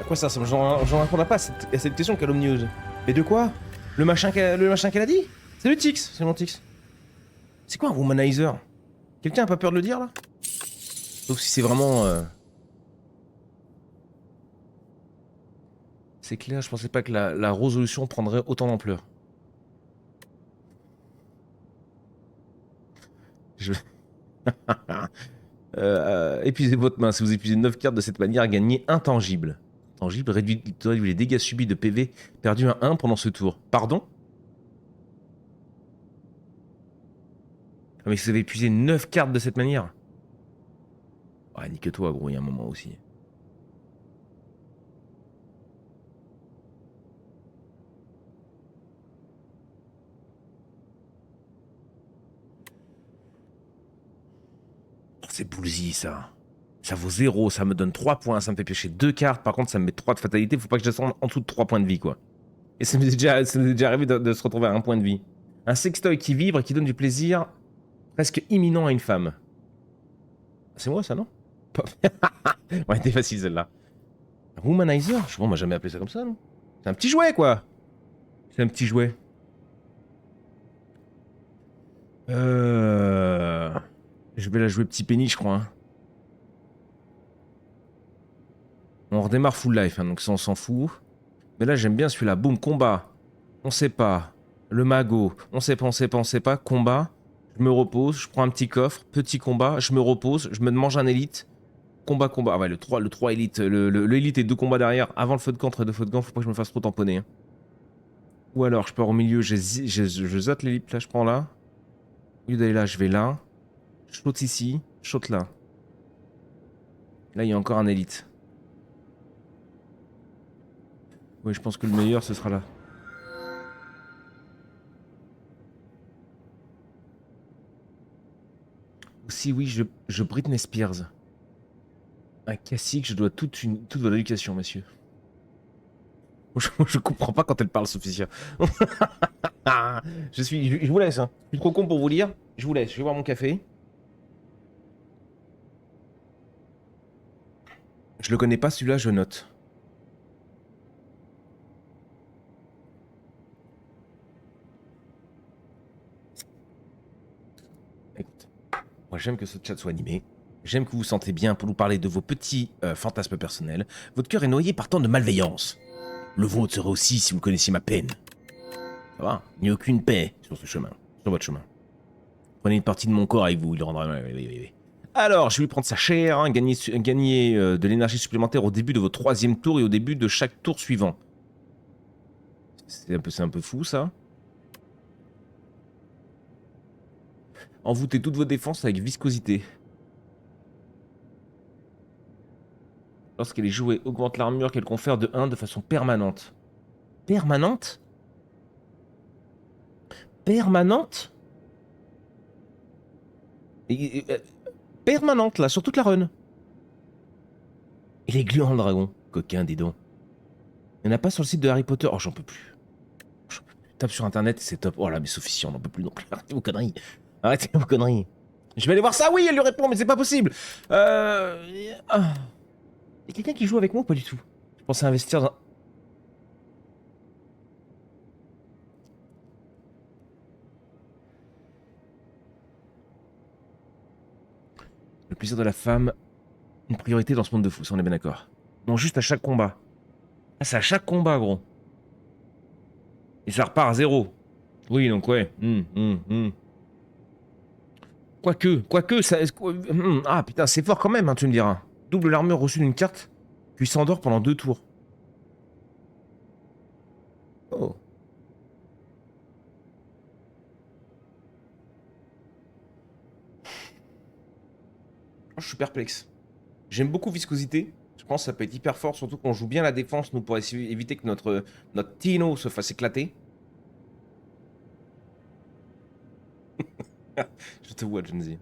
À quoi ça? J'en répondrai pas à cette question calomnieuse. Mais de quoi? Le machin qu'elle a dit? C'est le Tix, c'est mon Tix. C'est quoi un womanizer? Quelqu'un a pas peur de le dire là? Sauf si c'est vraiment... C'est clair, je pensais pas que la résolution prendrait autant d'ampleur. Je... épuisez votre main. Si vous épuisez 9 cartes de cette manière, gagnez intangible. Intangible réduit les dégâts subis de PV perdus à 1 pendant ce tour. Pardon? Ah, mais si vous avez épuisé 9 cartes de cette manière. Ouais, nique-toi, gros, il y a un moment aussi. Oh, c'est bullsy, ça. Ça vaut 0, ça me donne 3 points, ça me fait piocher 2 cartes. Par contre, ça me met 3 de fatalité. Faut pas que je descende en dessous de 3 points de vie, quoi. Et ça m'est déjà arrivé de se retrouver à 1 point de vie. Un sextoy qui vibre et qui donne du plaisir presque imminent à une femme. C'est moi, ça, non? Ouais, t'es facile, celle-là. Womanizer? Je sais pas, on m'a jamais appelé ça comme ça, non? C'est un petit jouet, quoi. C'est un petit jouet. Je vais la jouer petit penny, je crois. Hein. On redémarre full life, hein, donc ça, on s'en fout. Mais là, j'aime bien celui-là. Boum, combat. On sait pas. Le magot. On sait pas, on sait pas, on sait pas. Combat. Je me repose. Je prends un petit coffre. Petit combat. Je me repose. Je me mange un élite. Combat, combat. Ah ouais, le 3 élite. Le élite et 2 combats derrière. Avant le feu de camp, entre 2 feux de camp. Faut pas que je me fasse trop tamponner. Hein. Ou alors, je pars au milieu. Je zote l'élite. Là, je prends là. Au lieu d'aller là, je vais là. Je saute ici. Je saute là. Là, il y a encore un élite. Oui, je pense que le meilleur, ce sera là. Si oui, je Britney Spears. Un classique, je dois toute votre éducation, monsieur. Je comprends pas quand elle parle, Sophia. Je vous laisse. Hein. Je suis trop con pour vous lire. Je vous laisse. Je vais boire mon café. Je le connais pas, celui-là, je note. Écoute, moi j'aime que ce chat soit animé. J'aime que vous vous sentez bien pour nous parler de vos petits fantasmes personnels. Votre cœur est noyé par tant de malveillance. Le vôtre serait aussi si vous connaissiez ma peine. Ça va? Il n'y a aucune paix sur ce chemin, sur votre chemin. Prenez une partie de mon corps avec vous, il le rendra... Oui. Alors, je vais lui prendre sa chair, hein, gagner de l'énergie supplémentaire au début de votre 3e tour et au début de chaque tour suivant. C'est un peu fou, ça. Envoûtez toutes vos défenses avec viscosité. Lorsqu'elle est jouée, augmente l'armure qu'elle confère de 1 de façon permanente. Permanente? Permanente? Permanente, là, sur toute la run. Il est gluant, le dragon. Coquin, dis donc. Il n'y en a pas sur le site de Harry Potter. Oh, j'en peux plus. Tape sur internet, c'est top. Oh là, mais Sophie, on n'en peut plus non plus. Arrêtez vos conneries. Arrêtez vos conneries. Je vais aller voir ça, oui, elle lui répond, mais c'est pas possible. Il y a quelqu'un qui joue avec moi ou pas du tout? Je pensais investir dans... Le plaisir de la femme, une priorité dans ce monde de fou, ça on est bien d'accord. Non, juste à chaque combat. Ah, c'est à chaque combat, gros. Et ça repart à 0. Oui, donc ouais. Quoique, ça... Ah putain, c'est fort quand même, hein, tu me diras. Double l'armure reçue d'une carte, puis s'endort pendant 2 tours. Oh. Je suis perplexe. J'aime beaucoup viscosité. Je pense que ça peut être hyper fort, surtout quand on joue bien la défense, nous, pour éviter que notre Tino se fasse éclater. Je te vois, Jonesy.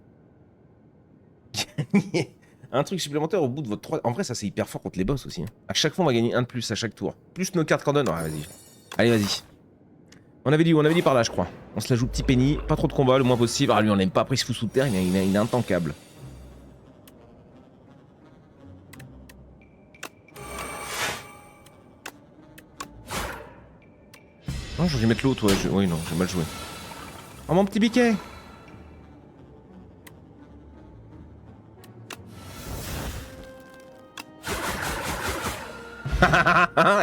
Gagner Un truc supplémentaire au bout de votre 3... En vrai, ça c'est hyper fort contre les boss aussi. Hein. À chaque fois, on va gagner un de plus à chaque tour. Plus nos cartes qu'on donne. Ouais, vas-y. Allez, vas-y. On avait dit par là, je crois. On se la joue petit penny. Pas trop de combat, le moins possible. Ah, lui, on l'aime pas. Après, il se fout sous terre. Il est intankable. Non, j'aurais dû mettre l'autre, ouais. Oui, non, j'ai mal joué. Oh, mon petit biquet!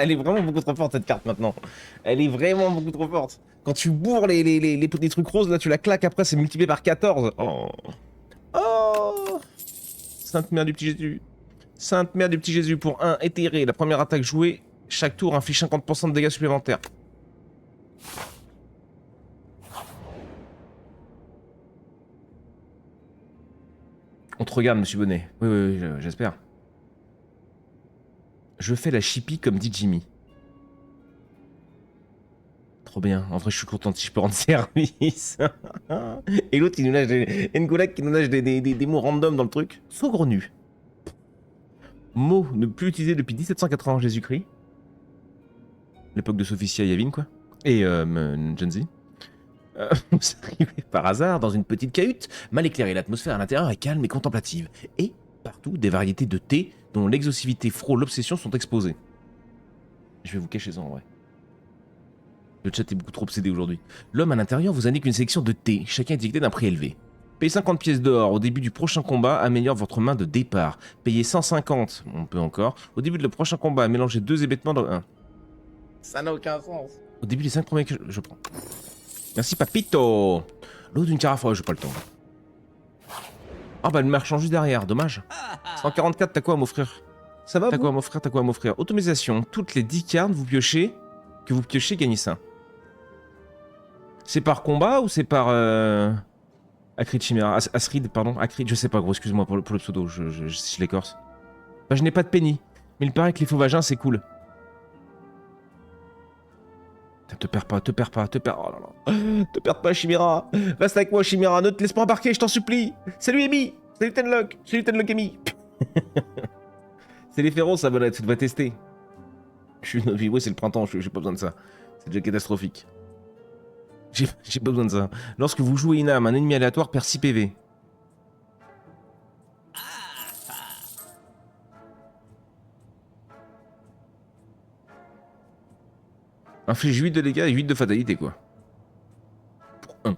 Elle est vraiment beaucoup trop forte cette carte maintenant. Elle est vraiment beaucoup trop forte. Quand tu bourres les trucs roses, là tu la claques après, c'est multiplié par 14. Oh. Oh. Sainte mère du petit Jésus. Sainte mère du petit Jésus pour 1 éthéré. La première attaque jouée, chaque tour inflige 50% de dégâts supplémentaires. On te regarde, monsieur Bonnet. Oui, j'espère. Je fais la chippie comme dit Jimmy. Trop bien. En vrai, je suis content si je peux rendre service. Et l'autre, il nous lâche des... N'Gulak qui nous lâche des mots random dans le truc. Saugrenu. Mot ne plus utilisé depuis 1780 Jésus-Christ. L'époque de Sophia et Yavin, quoi. Et Genzi. Vous arrivez par hasard dans une petite cahute, mal éclairée. L'atmosphère à l'intérieur est calme et contemplative. Et partout, des variétés de thé dont l'exhaustivité frôle l'obsession sont exposées. Je vais vous cacher ça en vrai. Le chat est beaucoup trop obsédé aujourd'hui. L'homme à l'intérieur vous indique une sélection de thé, chacun étiqueté d'un prix élevé. Payez 50 pièces d'or au début du prochain combat, améliore votre main de départ. Payez 150, on peut encore. Au début de le prochain combat, mélangez 2 hébétements dans un. Ça n'a aucun sens. Au début des 5 premiers que je prends. Merci Papito. L'eau d'une carafe, ouais, j'ai pas le temps. Ah bah le marchand juste derrière, dommage. 144, t'as quoi à m'offrir? Ça va, T'as quoi à m'offrir? Automatisation, toutes les 10 cartes que vous piochez, gagnez ça. C'est par combat ou c'est par... Acrid Chimera, Asrid, pardon, Acrid, je sais pas gros, excuse-moi pour le pseudo, je l'écorce. Bah je n'ai pas de penny, mais il paraît que les faux vagins c'est cool. Te perds pas, oh là là. Te perds pas Chimera, reste avec moi Chimera, ne te laisse pas embarquer, je t'en supplie. Salut Amy, salut Tenlock Amy. C'est les féroces ça Bonnet, tu devrais tester. Ouais c'est le printemps, j'ai pas besoin de ça, c'est déjà catastrophique. J'ai pas besoin de ça. Lorsque vous jouez une âme, un ennemi aléatoire perd 6 PV. Inflige 8 de dégâts et 8 de fatalité, quoi. Pour 1.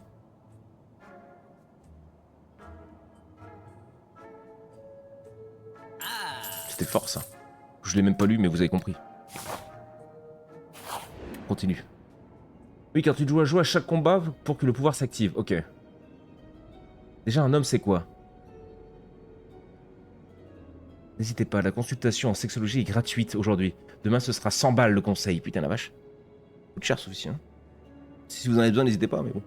C'était fort, ça. Je l'ai même pas lu, mais vous avez compris. Continue. Oui, car tu dois jouer à chaque combat pour que le pouvoir s'active. Ok. Déjà, un homme, c'est quoi? N'hésitez pas, la consultation en sexologie est gratuite aujourd'hui. Demain, ce sera 100 balles le conseil. Putain, la vache. Coûte cher, Sophie. Hein. Si vous en avez besoin, n'hésitez pas, mais bon.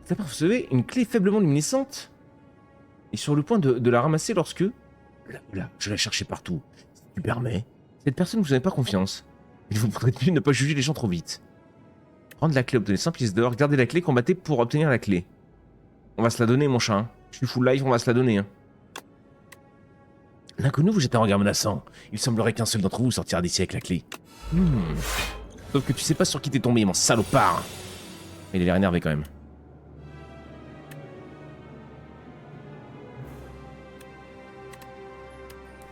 D'abord, vous savez, une clé faiblement luminescente est sur le point de la ramasser lorsque... Là, je la cherchais partout. Si tu permets. Cette personne, vous n'avez pas confiance. Il vous faudrait mieux ne pas juger les gens trop vite. Prendre la clé, obtenir 100 pièces d'or, garder la clé, combattez pour obtenir la clé. On va se la donner, mon chat. Hein. Je suis full life, on va se la donner. Hein. L'inconnu vous jette un regard menaçant. Il semblerait qu'un seul d'entre vous sortira d'ici avec la clé. Sauf que tu sais pas sur qui t'es tombé, mon salopard. Il a l'air énervé quand même.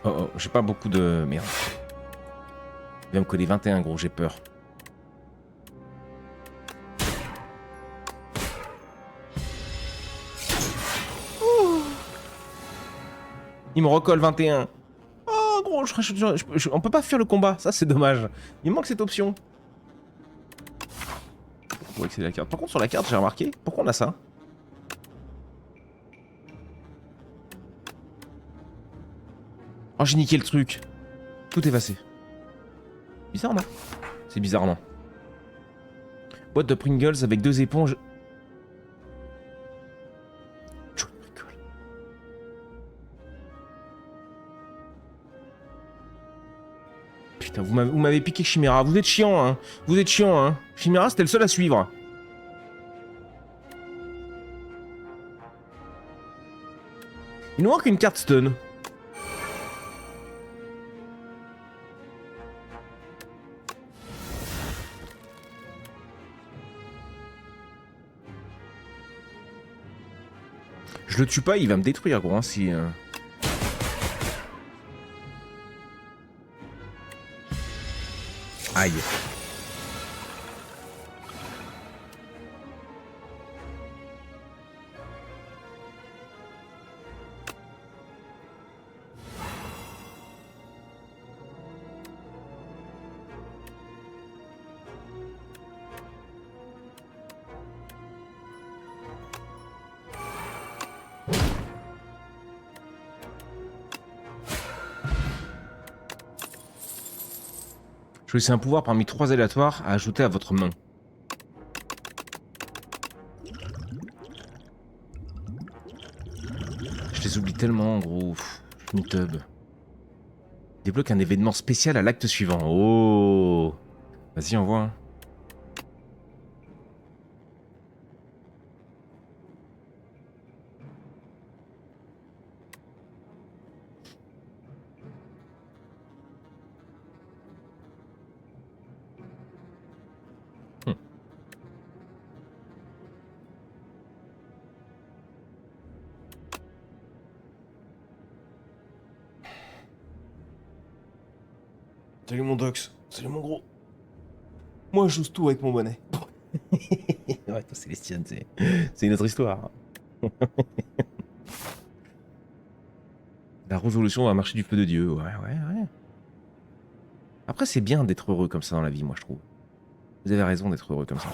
Oh, j'ai pas beaucoup de... Merde. Il va me coller 21, gros, j'ai peur. Il me recolle 21. Oh, gros, on peut pas faire le combat. Ça, c'est dommage. Il manque cette option. Pour accéder à la carte. Par contre, sur la carte, j'ai remarqué. Pourquoi on a ça? Oh, j'ai niqué le truc. Tout effacé. Bizarre, non? C'est bizarre, non? Boîte de Pringles avec 2 éponges. Putain, vous m'avez piqué Chimera. Vous êtes chiant, hein. Vous êtes chiant, hein. Chimera, c'était le seul à suivre. Il nous manque une carte stun. Je le tue pas, il va me détruire, gros, hein, si... Aïe. Choisissez un pouvoir parmi 3 aléatoires à ajouter à votre main. Je les oublie tellement, gros. Une tub. Débloque un événement spécial à l'acte suivant. Oh. Vas-y, envoie. Hein. Salut mon Dox, salut mon gros. Moi je joue tout avec mon bonnet. Ouais, toi Célestienne, c'est une autre histoire. La résolution va marcher du feu de Dieu, ouais. Après c'est bien d'être heureux comme ça dans la vie, moi je trouve. Vous avez raison d'être heureux comme ça.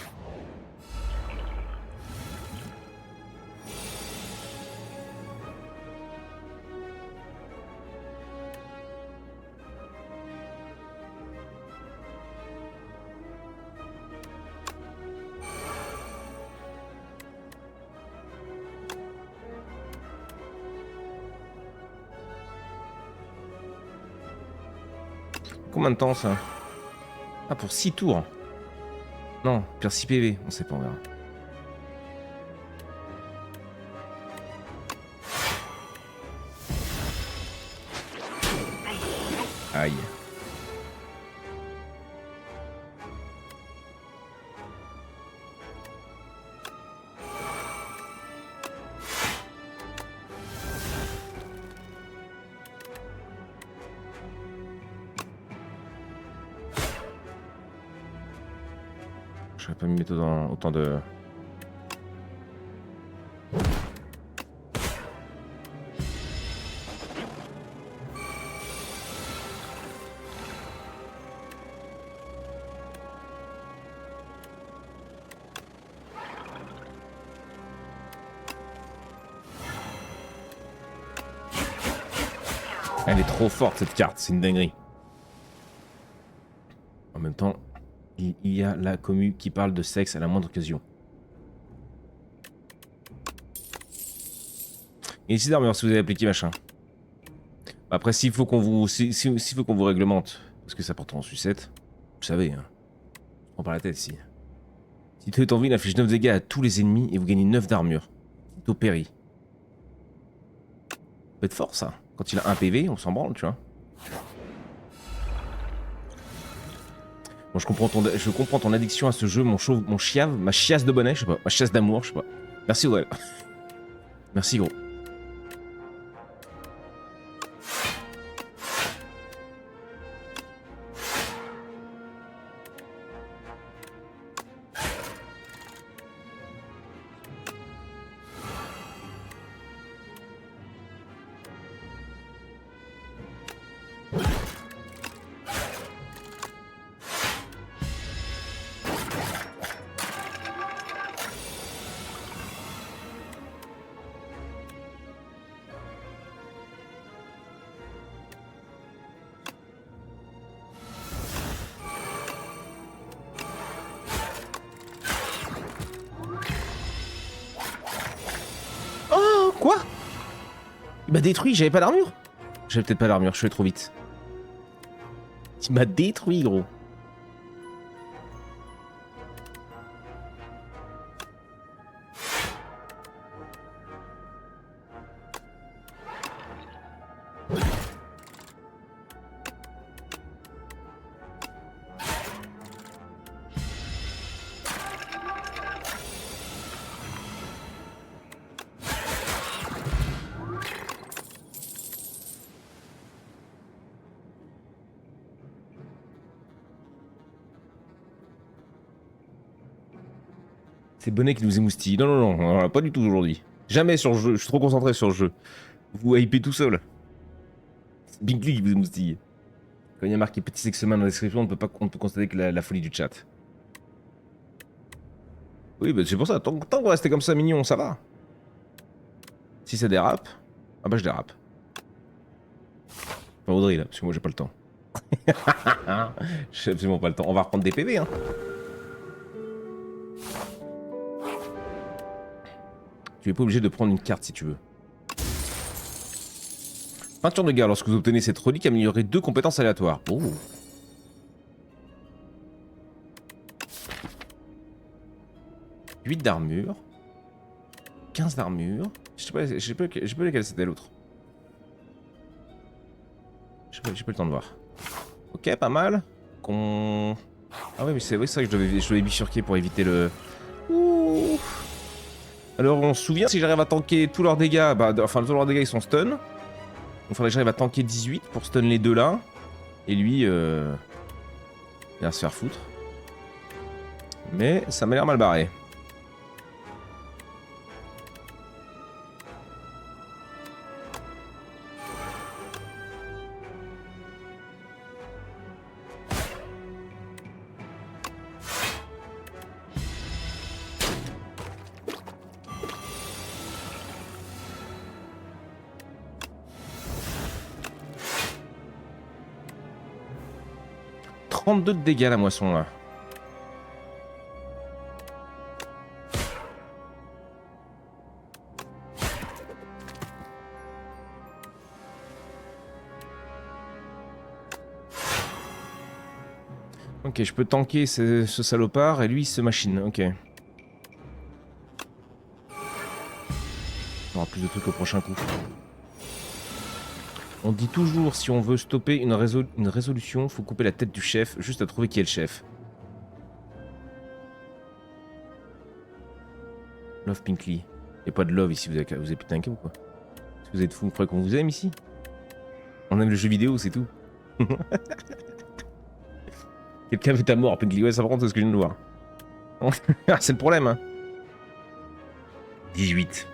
Combien de temps ça? Ah, pour 6 tours. Non, pire 6 PV, on sait pas, on verra. Aïe. Je vais pas me mettre dans autant de... Elle est trop forte cette carte, c'est une dinguerie. En même temps, il y a la commu qui parle de sexe à la moindre occasion. Et ici d'armure si vous avez appliqué machin. Après s'il faut qu'on vous s'il faut qu'on vous réglemente, parce que ça porte en sucette, vous savez, hein. On prend par la tête ici. Si tu es en vie, il inflige 9 dégâts à tous les ennemis et vous gagnez 9 d'armure. Taux péri. Ça peut être fort ça. Quand il a 1 PV, on s'en branle, tu vois. Bon, je comprends ton addiction à ce jeu, mon chiave, ma chiasse de bonnet, je sais pas, ma chiasse d'amour, je sais pas. Merci Aurel. Merci gros. Quoi? Il m'a détruit, j'avais pas d'armure. J'avais peut-être pas d'armure, je suis allé trop vite. Il m'a détruit, gros. C'est Bonnet qui nous émoustille. Non, non, non, non, pas du tout aujourd'hui. Jamais sur le jeu, je suis trop concentré sur le jeu. Vous hypez tout seul. C'est Binkley qui vous émoustille. Quand il y a marqué petit sexman dans la description, on ne peut constater que la folie du chat. Oui, bah c'est pour ça, tant que vous restez comme ça mignon, ça va. Si ça dérape, ah bah je dérape. Enfin Audrey là, parce que moi j'ai pas le temps. J'ai absolument pas le temps. On va reprendre des PV hein. Tu es pas obligé de prendre une carte si tu veux. Peinture de guerre, lorsque vous obtenez cette relique, améliorez 2 compétences aléatoires. Oh. « 8 d'armure. 15 d'armure. Je sais pas lesquelles c'était l'autre. J'ai pas le temps de voir. Ok, pas mal. Ah ouais, mais c'est vrai que je devais bifurquer pour éviter le... Ouh. Alors on se souvient, si j'arrive à tanker tous leurs dégâts, bah, enfin tous leurs dégâts ils sont stun. Donc il faudrait que j'arrive à tanker 18 pour stun les deux là. Et lui, il va se faire foutre. Mais ça m'a l'air mal barré. « 32 de dégâts la moisson là. Ok, je peux tanker ce salopard et lui ce machine, ok. On aura plus de trucs au prochain coup. On dit toujours si on veut stopper une résolution, faut couper la tête du chef, juste à trouver qui est le chef. Love Pinkley. Y'a pas de love ici, vous avez pété un câble ou quoi? Est-ce que vous êtes fous? Vous croyez qu'on vous aime ici? On aime le jeu vidéo, c'est tout. Quelqu'un veut ta mort, Pinkley. Ouais, ça par contre, c'est ce que je viens de voir. C'est le problème, hein. 18.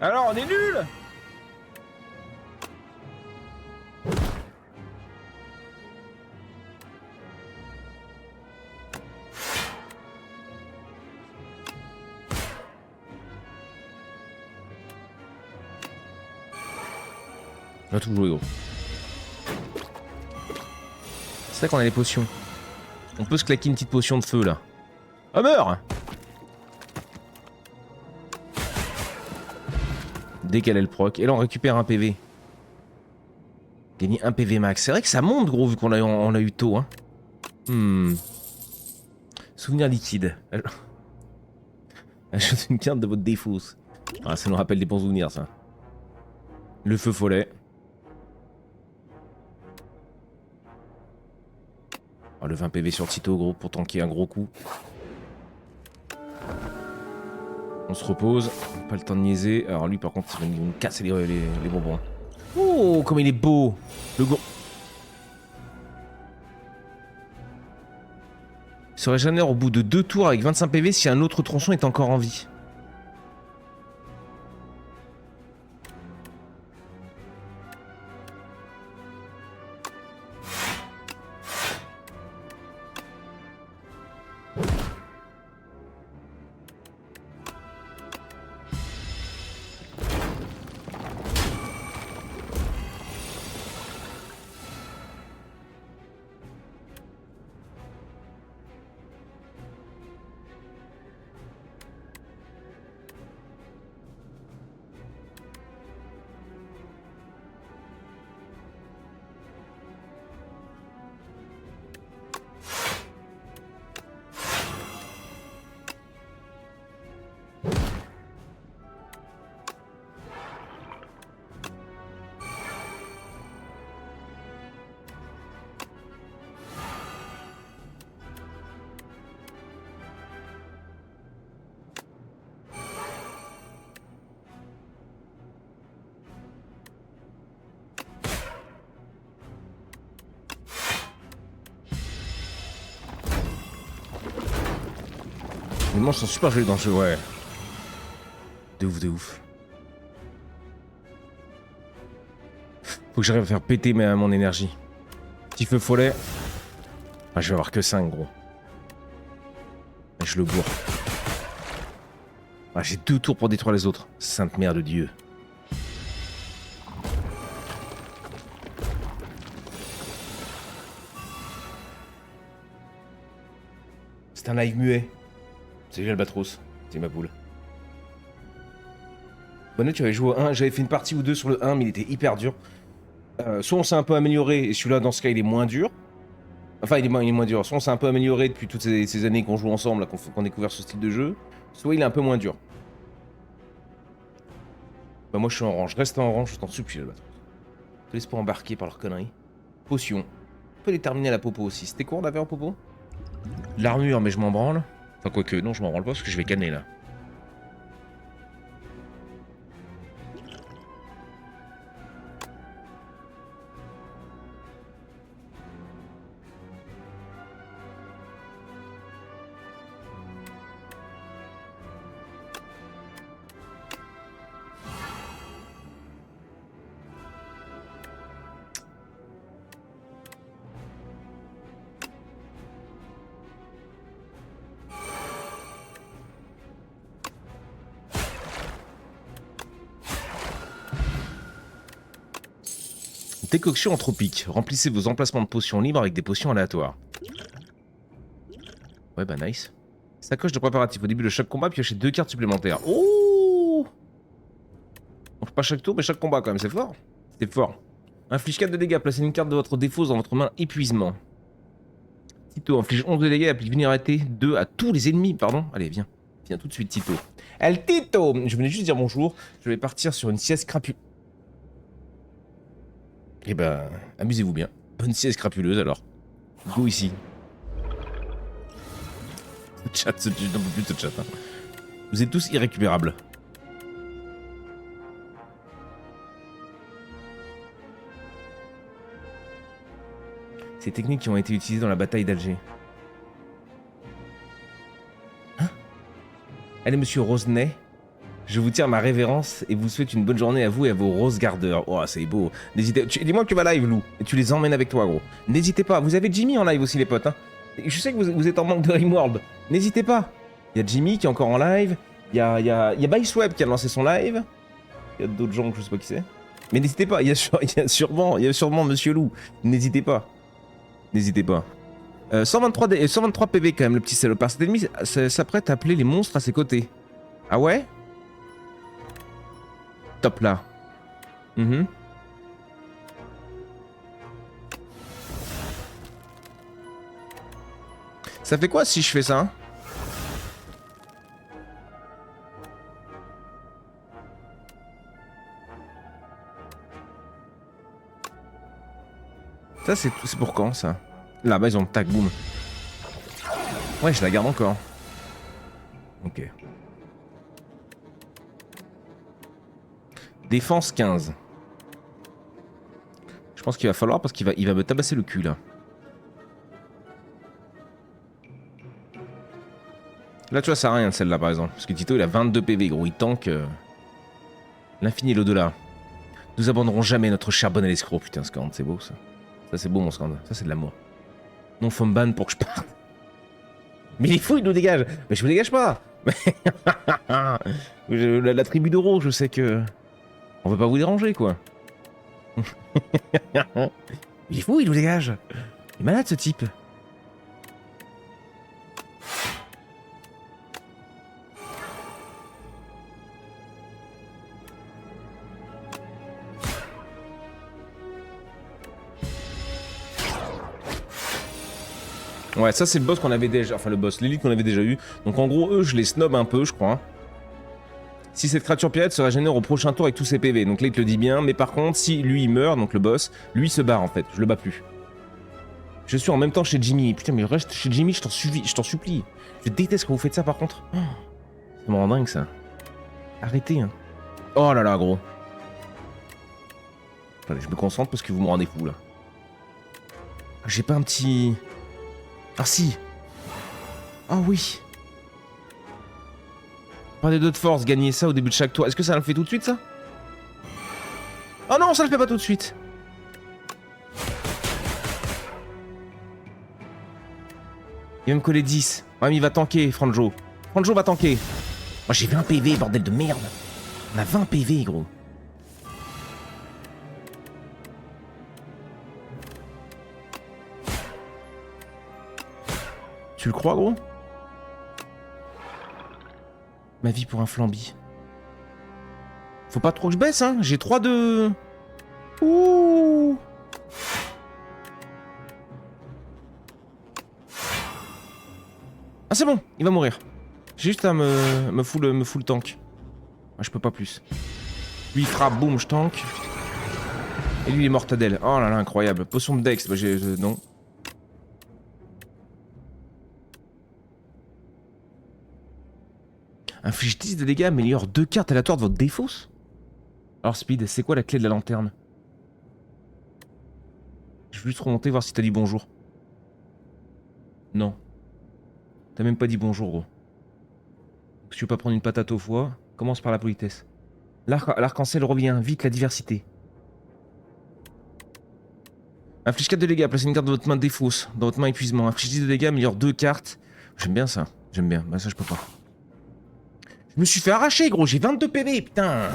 Alors, on est nuls. On va tout jouer, gros. C'est vrai qu'on a les potions. On peut se claquer une petite potion de feu, là. Ah, meurs! Dès qu'elle est le proc. Et là, on récupère un PV. Gagner un PV max. C'est vrai que ça monte, gros, vu qu'on l'a eu tôt, hein. Souvenir liquide. Achetez une carte de votre défausse. Ah, ça nous rappelle des bons souvenirs, ça. Le feu follet. Oh, le 20 PV sur Tito, gros, pour tanker un gros coup. On se repose. Pas le temps de niaiser. Alors lui, par contre, il va nous casser les bonbons. Oh, comme il est beau. Le gros. Il serait jamais au bout de 2 tours avec 25 PV si un autre tronçon est encore en vie. Les monstres sont super jolis dans le jeu, ouais. De ouf, de ouf. Faut que j'arrive à faire péter mon énergie. Petit feu follet. Ah, je vais avoir que 5, gros. Je le bourre. Ah, j'ai 2 tours pour détruire les autres. Sainte mère de Dieu. C'est un live muet. C'est Albatros. C'est ma boule. Bonnet, tu avais joué au 1. J'avais fait une partie ou deux sur le 1, mais il était hyper dur. Soit on s'est un peu amélioré, et celui-là, dans ce cas, il est moins dur. Enfin, il est moins dur. Soit on s'est un peu amélioré depuis toutes ces années qu'on joue ensemble, qu'on a découvert ce style de jeu. Soit il est un peu moins dur. Bah moi je suis en orange. Reste en orange, je t'en supplie, Albatros. Te laisse pas embarquer par leurs conneries. Potion. On peut les terminer à la popo aussi. C'était quoi on avait en popo? L'armure, mais je m'en branle. Enfin quoique, non je m'en branle pas parce que je vais canner là. Décoction anthropique. Remplissez vos emplacements de potions libres avec des potions aléatoires. Ouais bah nice. Sacoche de préparatif. Au début de chaque combat, piochez 2 cartes supplémentaires. Oh! Donc pas chaque tour, mais chaque combat quand même, c'est fort. C'est fort. Inflige 4 de dégâts, placez une carte de votre défausse dans votre main épuisement. Tito, inflige 11 de dégâts, applique vulnérabilité 2 à tous les ennemis, pardon. Allez, viens. Viens tout de suite, Tito. El Tito! Je venais juste dire bonjour. Je vais partir sur une sieste crapuleuse. Eh ben, amusez-vous bien. Bonne sieste crapuleuse alors. Go ici. Chat, je n'en peux plus de ce chat. Hein. Vous êtes tous irrécupérables. Ces techniques qui ont été utilisées dans la bataille d'Alger. Hein? Allez, monsieur Rosenet. Je vous tire ma révérence et vous souhaite une bonne journée à vous et à vos rose gardeurs. Oh, c'est beau. N'hésitez. Dis-moi que tu vas live, Lou. Et tu les emmènes avec toi, gros. N'hésitez pas. Vous avez Jimmy en live aussi, les potes. Hein. Je sais que vous êtes en manque de Rimworld. N'hésitez pas. Il y a Jimmy qui est encore en live. Il y a Biceweb qui a lancé son live. Il y a d'autres gens que je sais pas qui c'est. Mais n'hésitez pas. Il y a sûrement Monsieur Lou. N'hésitez pas. N'hésitez pas. 123 PV quand même, le petit salopard. Cet ennemi s'apprête à appeler les monstres à ses côtés. Ah ouais? Top là. Ça fait quoi si je fais ça? Ça c'est pour quand ça? Là-bas ils ont le tac boom. Ouais je la garde encore. Ok. Défense 15. Je pense qu'il va falloir parce qu'il va me tabasser le cul là. Là tu vois ça sert à rien celle-là par exemple. Parce que Tito il a 22 PV gros, il tank l'infini et l'au-delà. Nous abandonnerons jamais notre cher bon à l'escroc. Putain Scand, c'est beau ça. Ça c'est beau mon Scand, ça c'est de l'amour. Non faut me ban pour que je parte. Mais il est fou, il nous dégage. Mais je vous dégage pas. La tribu d'Euro, je sais que... On veut pas vous déranger, quoi. Il est fou, il nous dégage. Il est malade, ce type. Ouais, ça c'est le boss qu'on avait déjà... Enfin, le boss, l'élite qu'on avait déjà eu. Donc en gros, eux, je les snob un peu, je crois. Si cette créature pirate se régénère au prochain tour avec tous ses PV. Donc là, il te le dit bien. Mais par contre, si lui, il meurt, donc le boss, lui se barre, en fait. Je le bats plus. Je suis en même temps chez Jimmy. Putain, mais reste chez Jimmy, je t'en supplie. Je déteste quand vous faites ça, par contre. Oh, ça me rend dingue, ça. Arrêtez, hein. Oh là là, gros. Attendez, je me concentre parce que vous me rendez fou, là. J'ai pas un petit... Ah si. Ah oui. Par des 2 de force, gagner ça au début de chaque tour. Est-ce que ça le fait tout de suite, ça? Oh non, ça le fait pas tout de suite. Il va me coller 10. Ouais, mais il va tanker, Franjo. Franjo va tanker. Moi, j'ai 20 PV, bordel de merde. On a 20 PV, gros. Tu le crois, gros? Ma vie pour un flambi. Faut pas trop que je baisse, hein. J'ai 3 de... Ouh. Ah, c'est bon, il va mourir. J'ai juste à me full tank. Ah, je peux pas plus. Lui, il frappe, boum, je tank. Et lui, il est mortadelle. Oh là là, incroyable. Potion de Dex, bah j'ai... non. Inflige 10 de dégâts, améliore 2 cartes aléatoires de votre défausse. Alors Speed, c'est quoi la clé de la lanterne? Je veux juste remonter voir si t'as dit bonjour. Non. T'as même pas dit bonjour, gros. Si tu veux pas prendre une patate au foie, commence par la politesse. L'arc-en-ciel revient, vite la diversité. Inflige 4 de dégâts, placez une carte de votre main défausse, dans votre main épuisement. Inflige 10 de dégâts, améliore 2 cartes. J'aime bien ça, j'aime bien. Bah ça je peux pas. Je me suis fait arracher, gros, j'ai 22 PV, putain.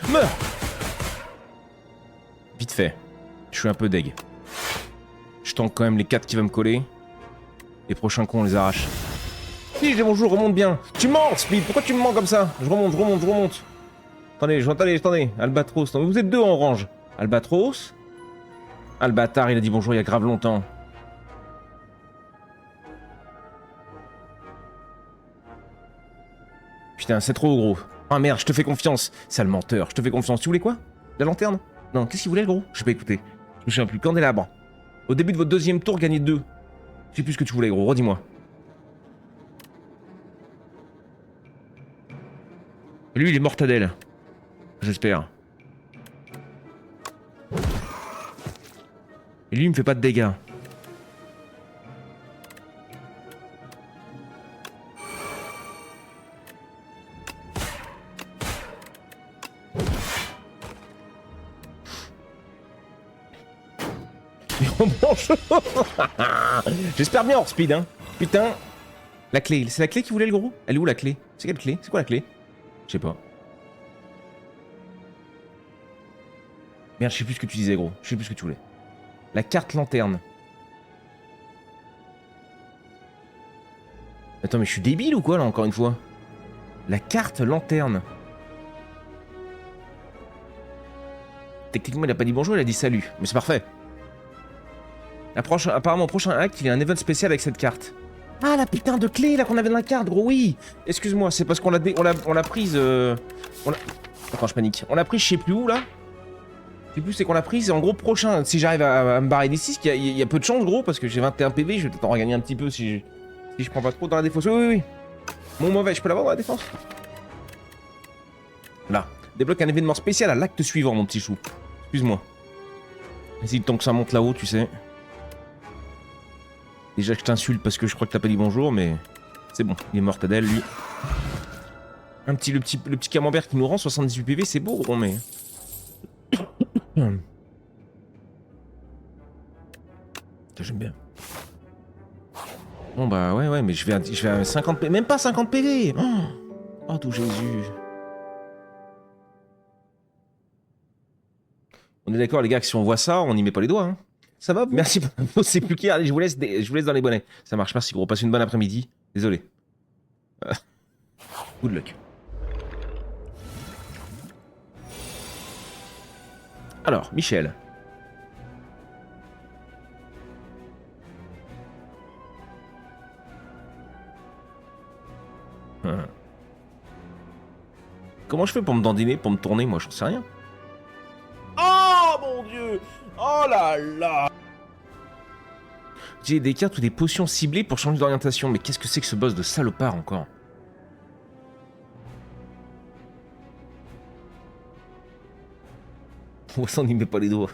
Meurs. Vite fait. Je suis un peu deg. Je tank quand même les 4 qui vont me coller. Les prochains cons, on les arrache. Si, j'ai bonjour, remonte bien. Tu mens, Speed, pourquoi tu me mens comme ça? Je remonte. Attendez. Albatros, non, vous êtes 2 en orange. Albatros. Albatar, il a dit bonjour il y a grave longtemps. Putain, c'est trop gros. Ah merde, je te fais confiance. Sale menteur, je te fais confiance. Tu voulais quoi? La lanterne? Non, qu'est-ce qu'il voulait, le gros? Je sais pas écouter. Je me souviens plus. Candélabre. Au début de votre 2e tour, gagnez 2. Je sais plus ce que tu voulais, gros. Redis-moi. Lui, il est mortadelle. J'espère. Et lui, il me fait pas de dégâts. J'espère bien hors speed, hein. Putain. La clé, c'est la clé qui voulait le gros? Elle est où la clé? C'est quelle clé? C'est quoi la clé? Je sais pas. Merde, je sais plus ce que tu disais, gros. Je sais plus ce que tu voulais. La carte lanterne. Attends, mais je suis débile ou quoi, là, encore une fois? La carte lanterne. Techniquement, il a pas dit bonjour, il a dit salut. Mais c'est parfait. Apparemment, au prochain acte, il y a un event spécial avec cette carte. Ah, la putain de clé, là, qu'on avait dans la carte, gros, oui. Excuse-moi, c'est parce qu'on l'a prise... Attends, je panique. On l'a prise je sais plus où, là. Je sais plus c'est qu'on l'a prise. Et en gros, prochain, si j'arrive à me barrer d'ici, il y a peu de chance, gros, parce que j'ai 21 PV, je vais peut-être en regagner un petit peu si je prends pas trop dans la défense. Oui. Mon mauvais, je peux l'avoir dans la défense? Là. Débloque un événement spécial à l'acte suivant, mon petit chou. Excuse-moi. Vas-y, tant que ça monte là-haut, tu sais. Déjà que je t'insulte parce que je crois que t'as pas dit bonjour, mais c'est bon, il est mortadelle, lui. Le petit camembert qui nous rend 78 PV, c'est beau, gros, mais... J'aime bien. Bon bah ouais, mais je vais à 50 PV, même pas 50 PV. Oh tout Jésus. On est d'accord les gars que si on voit ça, on n'y met pas les doigts, hein. Ça va? Merci pour l'info, c'est plus clair. Allez, je vous laisse dans les bonnets. Ça marche, merci gros. Passe une bonne après-midi. Désolé. Good luck. Alors, Michel. Comment je fais pour me dandiner, pour me tourner? Moi, j'en sais rien. Oh mon dieu! Oh là là! J'ai des cartes ou des potions ciblées pour changer d'orientation. Mais qu'est-ce que c'est que ce boss de salopard encore? Oh, ça, n'y met pas les doigts.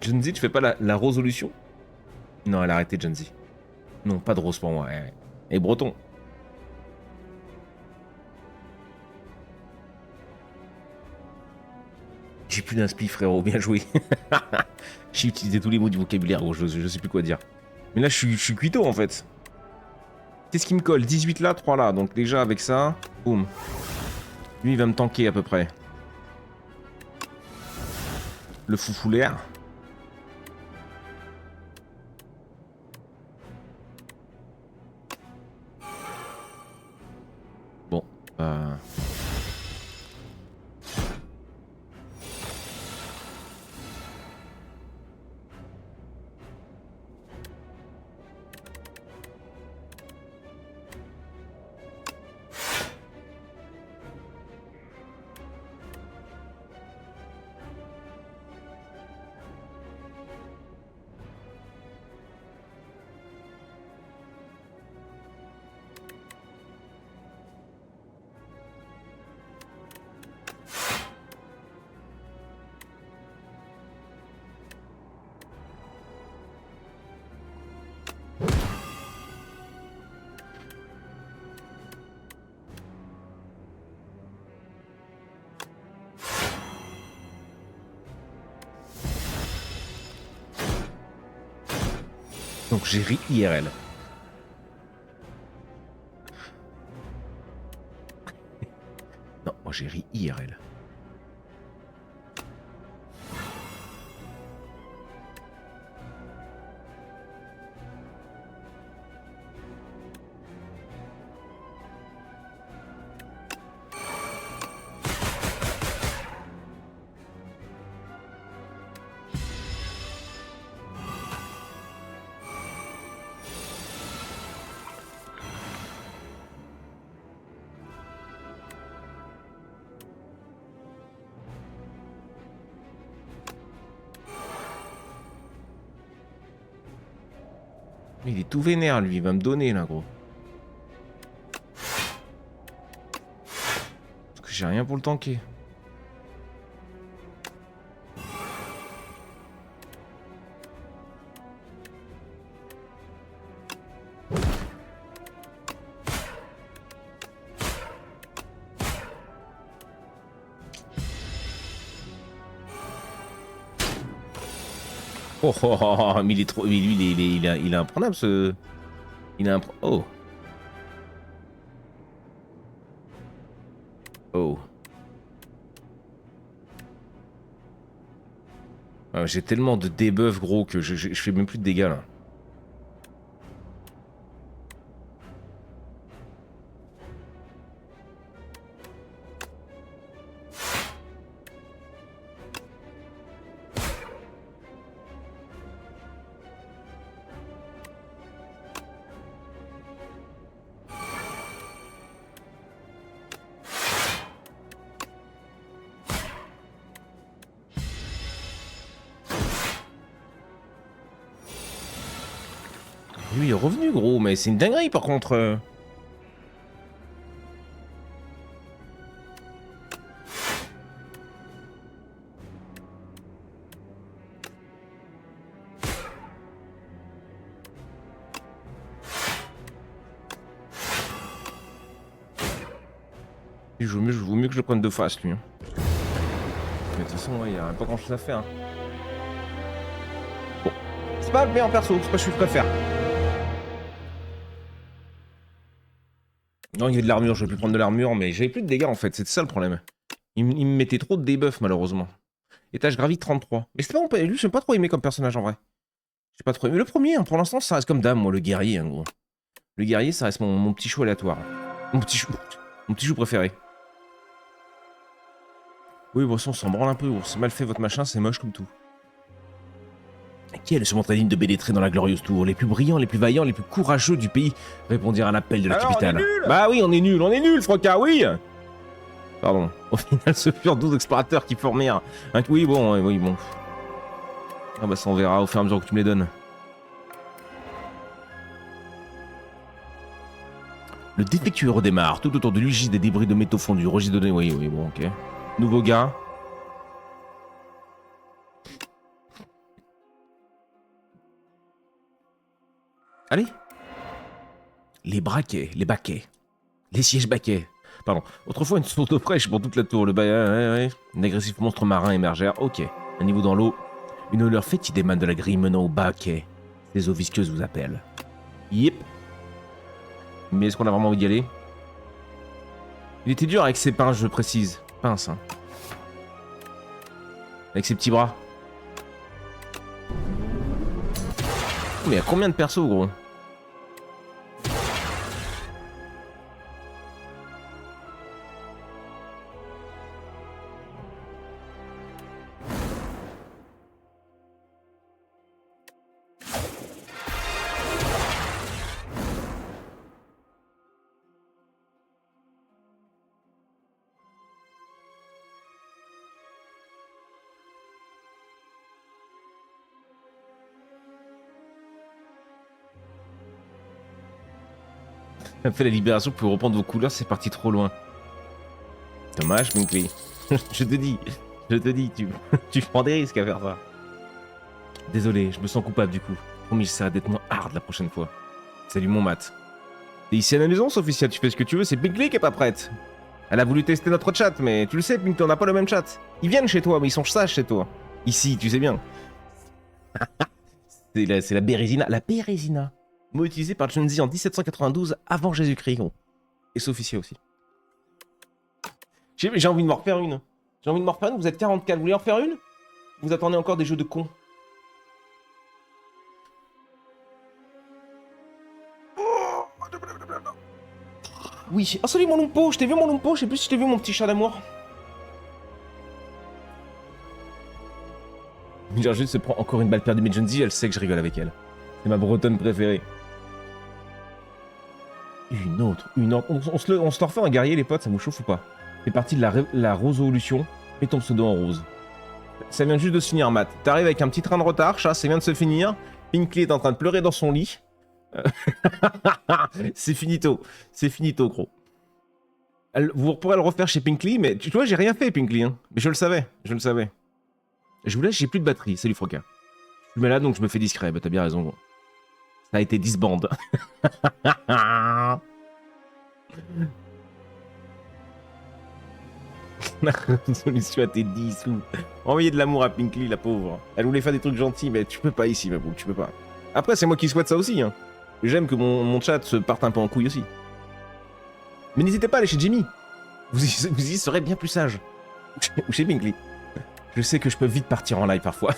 Junzi, tu fais pas la résolution? Non, elle a arrêté, Junzi. Non, pas de rose pour moi. Et breton. J'ai plus d'inspi, frérot. Bien joué. J'ai utilisé tous les mots du vocabulaire, gros. Je sais plus quoi dire. Mais là, je suis cuito, en fait. Qu'est-ce qui me colle? 18 là, 3 là. Donc déjà, avec ça, boum. Lui, il va me tanker à peu près. Le foufou l'air. Bon. Donc j'ai ri IRL. Non, moi j'ai ri IRL. Il est tout vénère, lui. Il va me donner, là, gros. Parce que j'ai rien pour le tanker. Oh, oh, oh, oh, mais il est trop... Mais lui, il est imprenable, ce... Il est oh. Oh. Ah, j'ai tellement de debuff, gros, que je fais même plus de dégâts, là. Lui, il est revenu, gros, mais c'est une dinguerie, par contre. Il vaut mieux que je le prenne de face, lui. Hein. Mais de toute façon, il n'y a pas grand chose à faire. Hein. Bon. C'est pas le meilleur perso, c'est pas ce que je préfère. Non, il y a de l'armure, je vais plus prendre de l'armure, mais j'avais plus de dégâts en fait, c'est ça le problème. Il me mettait trop de debuff malheureusement. Étage gravi 33. Mais c'est pas lui, j'aime pas trop aimé comme personnage en vrai. J'ai pas trop aimé. Le premier, hein, pour l'instant, ça reste comme dame, moi, le guerrier, en gros. Le guerrier, ça reste mon petit chou aléatoire. Mon petit chou préféré. Oui, bon, ça, on s'en branle un peu, c'est mal fait votre machin, c'est moche comme tout. Qui est le second digne de pénétrer dans la glorieuse tour? Les plus brillants, les plus vaillants, les plus courageux du pays répondirent à l'appel de la capitale. Bah oui, on est nul, Froca, oui. Pardon. Au final, ce furent 12 explorateurs qui formèrent un... Oui, bon. Ah bah ça on verra au fur et à mesure que tu me les donnes. Le défectueux redémarre. Tout autour de lui gît des débris de métaux fondus. Registre de données. Oui, oui, bon, ok. Nouveau gars. Allez. Les braquets, les baquets. Les sièges baquets. Pardon. Autrefois une source d'eau fraîche pour toute la tour. Le bail, ouais. Un agressif monstre marin émergèrent. Ok. Un niveau dans l'eau. Une odeur fétide émane de la grille menant au baquet. Ces eaux visqueuses vous appellent. Yep. Mais est-ce qu'on a vraiment envie d'y aller? Il était dur avec ses pinces, je précise. Pince, hein. Avec ses petits bras. Mais il y a combien de persos, gros? Fait la libération pour reprendre vos couleurs, c'est parti trop loin. Dommage, Binkley. je te dis, tu prends des risques à faire ça. Désolé, je me sens coupable du coup. Promis, j'essaierai d'être moins hard la prochaine fois. Salut mon mat. T'es ici à la maison, officiel, tu fais ce que tu veux, c'est Binkley qui est pas prête. Elle a voulu tester notre chat, mais tu le sais, Binkley, on n'a pas le même chat. Ils viennent chez toi, mais ils sont sages chez toi. Ici, tu sais bien. c'est la Bérésina. La Bérésina. Mot utilisé par Junzi en 1792 avant Jésus-Christ, gros. Et Sophia aussi. J'ai envie de m'en refaire une. J'ai envie de m'en refaire une, vous êtes 44, vous voulez en faire une? Vous attendez encore des jeux de cons. Oui. Oh salut mon Lumpo, je t'ai vu mon Lumpo, je sais plus si je t'ai vu mon petit chat d'amour. Gergine se prend encore une balle perdue, mais Junzi, elle sait que je rigole avec elle. C'est ma bretonne préférée. Une autre. On se le refait un guerrier, les potes, ça vous chauffe ou pas? C'est parti de la résolution. Mets ton pseudo en rose. Ça vient juste de se finir, Matt. T'arrives avec un petit train de retard, chat, ça vient de se finir. Binkley est en train de pleurer dans son lit. C'est finito. C'est finito, gros. Vous pourrez le refaire chez Binkley, mais tu vois, j'ai rien fait, Binkley. Hein. Mais je le savais, je le savais. Je vous laisse, j'ai plus de batterie. Salut, Froca. Je me mets là, donc je me fais discret. Bah, t'as bien raison, gros. Ça a été 10 bandes. La résolution a été 10 sous. Envoyer de l'amour à Binkley, la pauvre. Elle voulait faire des trucs gentils, mais tu peux pas ici, ma boule, tu peux pas. Après, c'est moi qui souhaite ça aussi. Hein. J'aime que mon chat se parte un peu en couille aussi. Mais n'hésitez pas à aller chez Jimmy. Vous y serez bien plus sage. Ou chez Binkley. Je sais que je peux vite partir en live parfois.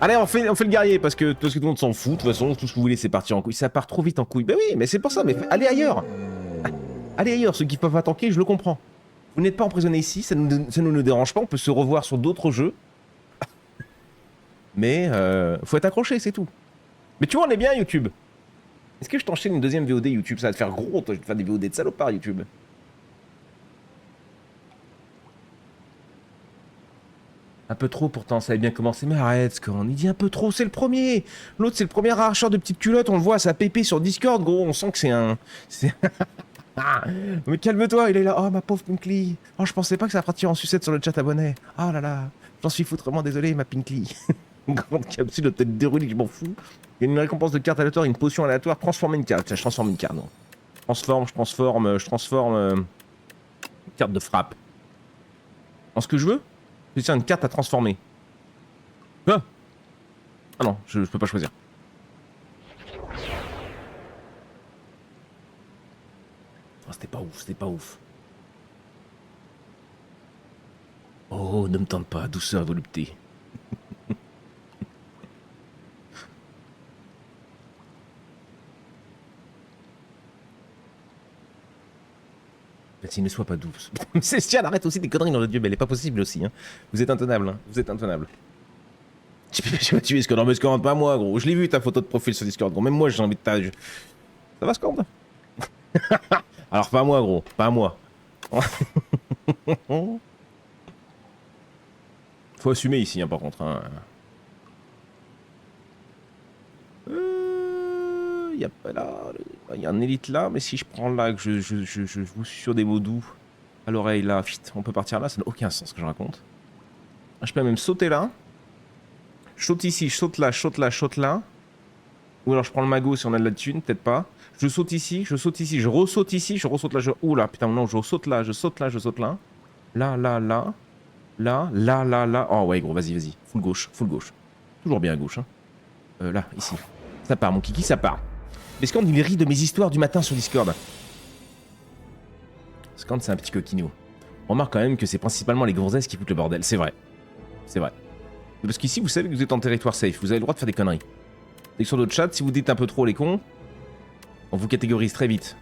Allez, on fait le guerrier, parce que tout le monde s'en fout. De toute façon, tout ce que vous voulez, c'est partir en couille. Ça part trop vite en couille. Ben oui, mais c'est pour ça. Mais allez ailleurs. Allez ailleurs, ceux qui peuvent pas tanker, je le comprends. Vous n'êtes pas emprisonné ici, ça nous dérange pas, on peut se revoir sur d'autres jeux. Mais faut être accroché, c'est tout. Mais tu vois, on est bien YouTube. Est-ce que je t'enchaîne une deuxième VOD YouTube? Ça va te faire gros, toi, je vais te faire des VOD de salopard YouTube. Un peu trop pourtant, ça avait bien commencé, mais arrête, Scorn, il dit un peu trop, c'est le premier. L'autre, c'est le premier arracheur de petites culottes, on le voit, ça pépé sur Discord, gros, on sent que c'est un... Mais calme-toi, il est là. Oh, ma pauvre Pinkley. Oh, je pensais pas que ça partir en sucette sur le chat abonné. Oh là là. J'en suis foutrement désolé, ma Pinkley. Une grande capsule de tête déroulée, je m'en fous. Il y a une récompense de carte aléatoire, une potion aléatoire. Transformer une carte. Tiens, je transforme une carte. Non. Je transforme. Une carte de frappe. En ce que je veux? C'est une carte à transformer. Ah, ah non, je peux pas choisir. C'était pas ouf, c'était pas ouf. Oh, ne me tente pas, douceur et volupté. S'il ne soit pas douce. Cestial, arrête aussi des conneries dans le dieu, mais elle est pas possible aussi. Hein. Vous êtes intenable, hein. Vous êtes intenable. Je vais tuer Scord, mais Scord, pas moi, gros. Je l'ai vu ta photo de profil sur Discord, gros. Même moi, j'ai envie de ta. Ça va, Scord? Alors, pas moi, gros. Pas moi. Faut assumer ici, hein, par contre. Hein. Y a pas là. Il y a un élite là, mais si je prends là, que je vous suis sur des mots doux à l'oreille là, vite, on peut partir là, ça n'a aucun sens ce que je raconte. Je peux même sauter là. Je saute ici, je saute là, je saute là, je saute là. Ou alors je prends le magot si on a de la thune, peut-être pas. Je saute ici, je saute ici, je ressaute ici, je ressaute là, Oula, putain, non, je saute là, je saute là, je saute là. Là, là, là. Là, là, là, là. Oh ouais, gros, vas-y, vas-y. Full gauche, full gauche. Toujours bien à gauche, hein. Là, ici. Ça part, mon kiki, ça part. Mais Scand, il rit de mes histoires du matin sur Discord. Scand, c'est un petit coquinou. On remarque quand même que c'est principalement les gonzesses qui foutent le bordel, c'est vrai. C'est vrai. Parce qu'ici, vous savez que vous êtes en territoire safe, vous avez le droit de faire des conneries. Et sur d'autres chats, si vous dites un peu trop les cons, on vous catégorise très vite.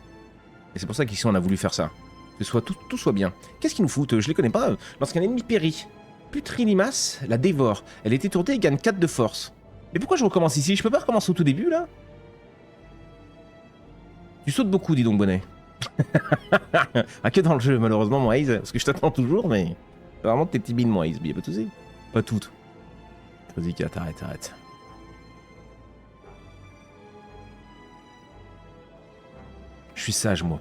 Et c'est pour ça qu'ici, on a voulu faire ça. Que tout soit bien. Qu'est-ce qu'ils nous foutent? Je les connais pas. Lorsqu'un ennemi périt, Putrilimas la dévore. Elle est étourdie et gagne 4 de force. Mais pourquoi je recommence ici? Je peux pas recommencer au tout début, là? Tu sautes beaucoup, dis donc, Bonnet. Ah, que dans le jeu, malheureusement, mon Haze. Parce que je t'attends toujours, mais... Vraiment, tes petits bines, mon Haze. Y'a pas de soucis. Pas toutes. Vas-y, Kat, arrête. Je suis sage, moi.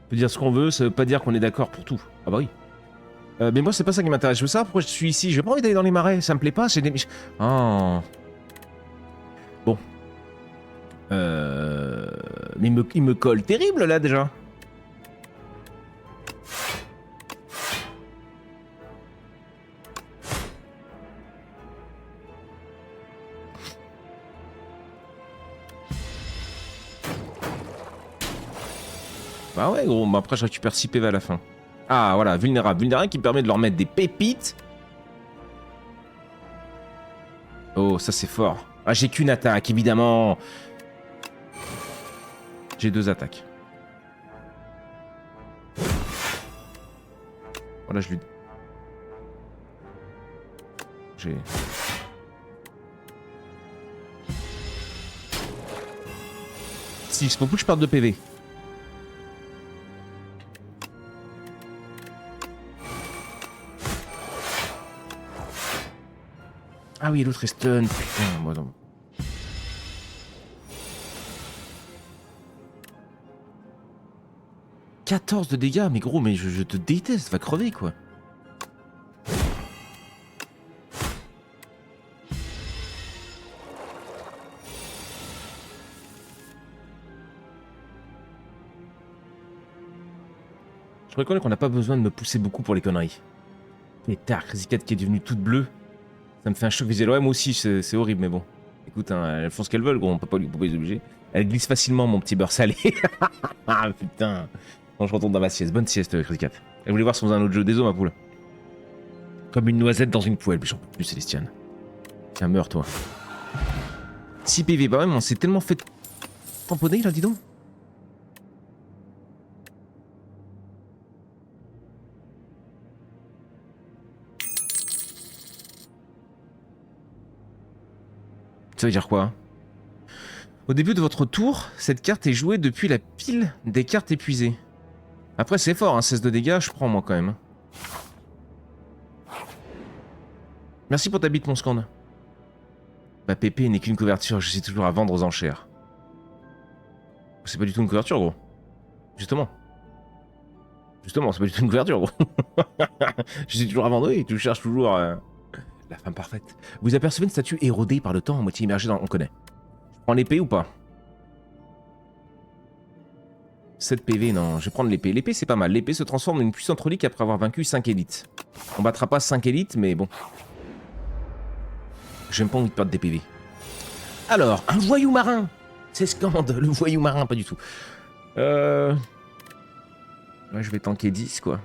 On peut dire ce qu'on veut, ça veut pas dire qu'on est d'accord pour tout. Ah bah oui. Mais moi, c'est pas ça qui m'intéresse. Je veux savoir pourquoi je suis ici. J'ai pas envie d'aller dans les marais, ça me plaît pas. C'est des... Oh. Bon. Mais il me colle terrible, là, déjà. Bah ouais, gros. Mais après, je récupère 6 PV à la fin. Ah, voilà, vulnérable. Vulnérable qui me permet de leur mettre des pépites. Oh, ça, c'est fort. Ah, j'ai qu'une attaque, évidemment. J'ai 2 attaques. Voilà, je lui... J'ai... Si, c'est pour que je perde de PV. Ah oui, l'autre est stun. Putain, moi non. « 14 de dégâts, mais gros, mais je te déteste, va crever, quoi. » Je reconnais qu'on n'a pas besoin de me pousser beaucoup pour les conneries. Mais tard, Crazy Cat qui est devenue toute bleue. Ça me fait un choc visuel. Ouais, moi aussi, c'est horrible, mais bon. Écoute, hein, elles font ce qu'elles veulent, gros, on peut pas les obliger. Elle glisse facilement, mon petit beurre salé. Ah, putain. Bon, je retourne dans ma sieste. Bonne sieste, Crazy Cat. Elle voulait voir si on faisait un autre jeu. Désolé, ma poule. Comme une noisette dans une poêle. J'en peux plus, Célestiane. Tiens, meurs, toi. 6 PV, bah ouais, mais on s'est tellement fait tamponner, là, dis donc. Ça veut dire quoi? Au début de votre tour, cette carte est jouée depuis la pile des cartes épuisées. Après, c'est fort, hein, 16 de dégâts, je prends moi quand même. Merci pour ta bite, mon Scand. Ma pépé n'est qu'une couverture, je suis toujours à vendre aux enchères. C'est pas du tout une couverture, gros. Justement. Justement, c'est pas du tout une couverture, gros. Je suis toujours à vendre, oui, tu cherches toujours la femme parfaite. Vous apercevez une statue érodée par le temps, à moitié immergée dans... On connaît. Je prends l'épée ou pas? 7 PV, non, je vais prendre l'épée. L'épée, c'est pas mal. L'épée se transforme en une puissante relique après avoir vaincu 5 élites. On battra pas 5 élites, mais bon. J'ai même pas envie de perdre des PV. Alors, un voyou marin. C'est Scand, le voyou marin, pas du tout. Là, je vais tanker 10, quoi.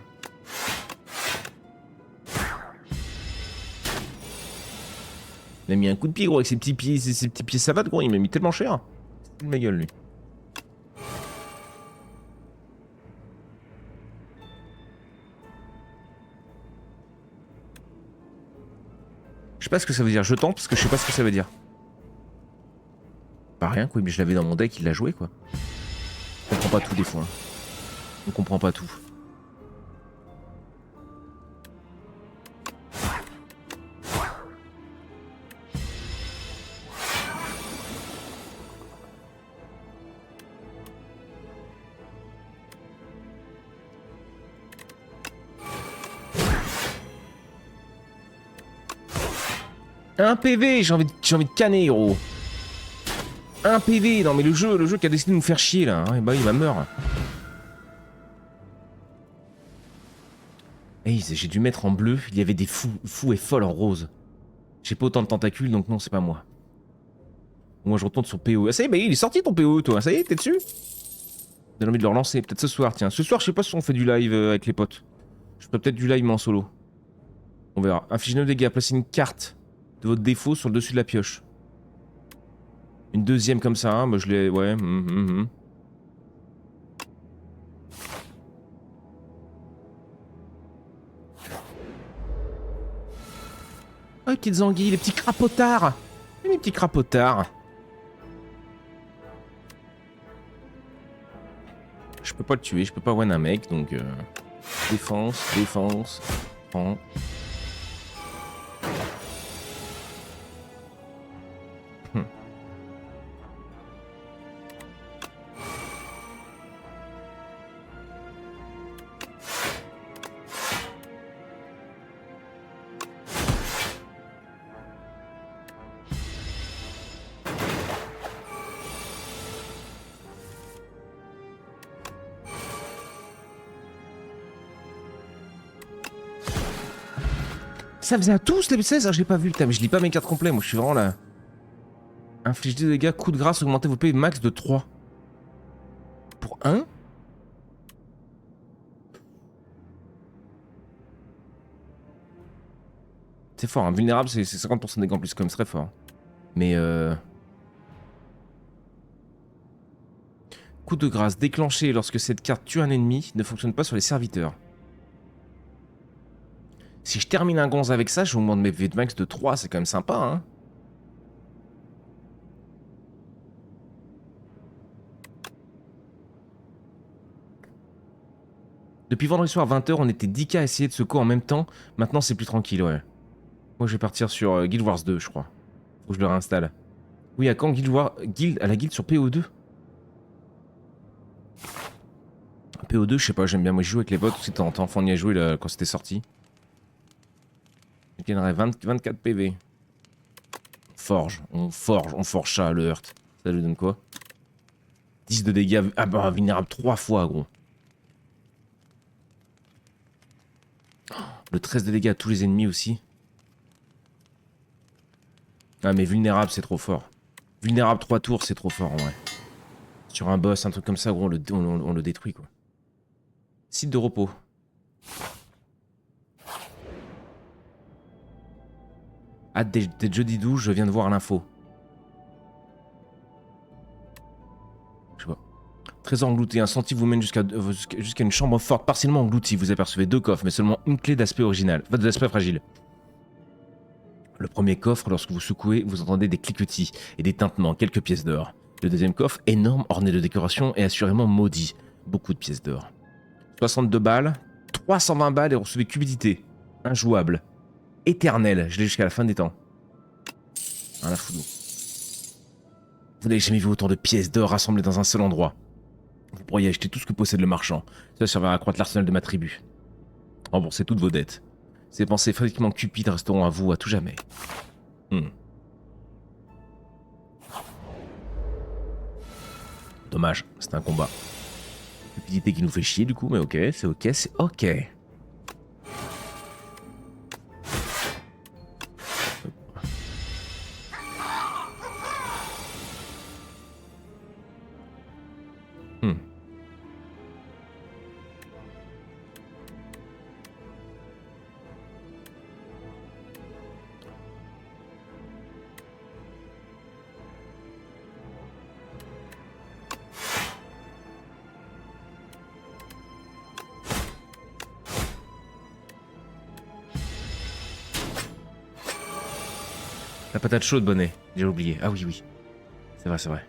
Il a mis un coup de pied, gros, avec ses petits pieds savates, gros. Il m'a mis tellement cher. C'est de ma gueule, lui. Je sais pas ce que ça veut dire. Je tente parce que je sais pas ce que ça veut dire. Pas rien, quoi. Mais je l'avais dans mon deck, il l'a joué, quoi. On comprend pas tout, des fois. On comprend pas tout. Un PV, j'ai envie de canner, gros. Un PV, non mais le jeu qui a décidé de nous faire chier là. Ouais, bah il va meurt. Hey, j'ai dû mettre en bleu, il y avait des fous et folles en rose. J'ai pas autant de tentacules donc non, c'est pas moi. Moi je retourne sur PO. Ah ça y est, bah, il est sorti ton PO toi, ça y est, t'es dessus? J'ai envie de le relancer, peut-être ce soir, tiens. Ce soir, je sais pas si on fait du live avec les potes. Je ferai peut-être du live mais en solo. On verra. Infligez 9 dégâts, placez une carte de votre défaut sur le dessus de la pioche. Une deuxième comme ça, hein, moi je l'ai... Ouais, Oh, les petites anguilles, les petits crapotards. Les petits crapotards. Je peux pas le tuer, je peux pas one un mec, donc... Défense, défense... Prends... Ça faisait à tous les 16, j'ai pas vu, putain, mais je lis pas mes cartes complets, moi je suis vraiment là. Inflige des dégâts, coup de grâce, augmentez vos PV max de 3. Pour 1 ? C'est fort, hein. Vulnérable c'est 50% de dégâts en plus, comme c'est très fort. Mais coup de grâce déclenché lorsque cette carte tue un ennemi ne fonctionne pas sur les serviteurs. Si je termine un gonze avec ça, je augmente mes PV max de 3, c'est quand même sympa, hein. Depuis vendredi soir 20h, on était 10k à essayer de secours en même temps. Maintenant, c'est plus tranquille, ouais. Moi, je vais partir sur Guild Wars 2, je crois. Faut que je le réinstalle. Oui, à quand à la guilde sur PO2 ? PO2, je sais pas, j'aime bien. Moi, je joue avec les bots. C'était en temps, on y a joué là, quand c'était sorti. Il gagnerait 24 PV. On forge ça, le hurt. Ça lui donne quoi? 10 de dégâts. Ah bah, vulnérable 3 fois, gros. Le 13 de dégâts à tous les ennemis aussi. Ah, mais vulnérable, c'est trop fort. Vulnérable 3 tours, c'est trop fort en vrai. Sur un boss, un truc comme ça, gros, on le détruit, quoi. Site de repos. Hâte des jeudi 12, je viens de voir l'info. Je sais pas. Trésor englouti, un sentier vous mène jusqu'à une chambre forte partiellement engloutie. Vous apercevez 2 coffres, mais seulement une clé d'aspect original. Enfin, d'aspect fragile. Le premier coffre, lorsque vous secouez, vous entendez des cliquetis et des tintements, quelques pièces d'or. Le deuxième coffre, énorme, orné de décorations et assurément maudit. Beaucoup de pièces d'or. 62 balles, 320 balles et vous recevez cupidité. Injouable. Éternel, je l'ai jusqu'à la fin des temps. Un la foudou. Vous n'avez jamais vu autant de pièces d'or rassemblées dans un seul endroit. Vous pourriez acheter tout ce que possède le marchand. Ça servira à accroître l'arsenal de ma tribu. Remboursez toutes vos dettes. Ces pensées fréquemment cupides resteront à vous à tout jamais. Dommage, c'est un combat. Cupidité qui nous fait chier du coup, mais ok, c'est ok, c'est ok. La patate chaude, bonnet. J'ai oublié. Ah oui, oui. C'est vrai, c'est vrai.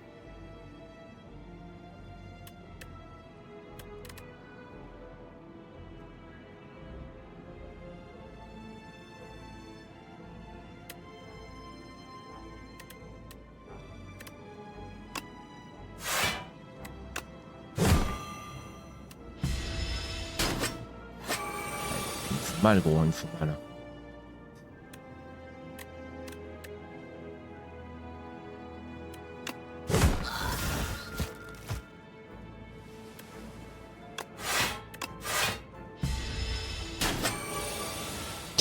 Il me faut mal, gros, il me faut mal.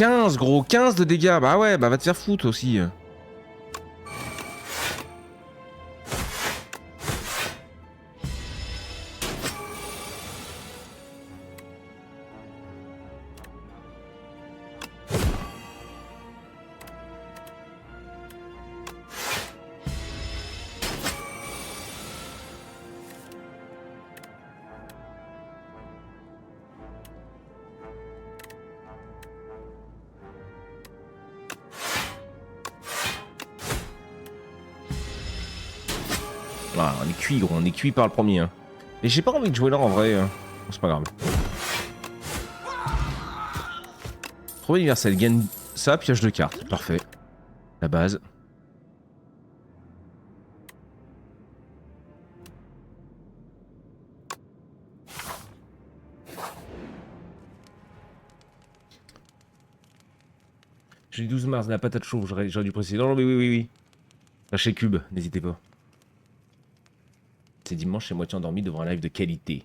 15 gros, 15 de dégâts. Bah ouais, bah va te faire foutre aussi. Voilà, on est cuit gros, on est cuit par le premier. Hein. Et j'ai pas envie de jouer là en vrai. C'est pas grave. Trouver universel, gagne ça, pioche de cartes. Parfait. La base. J'ai 12 mars, la patate chauve, j'aurais dû préciser. Non, oui. Lâchez Cube, n'hésitez pas. C'est dimanche, c'est moitié endormi devant un live de qualité.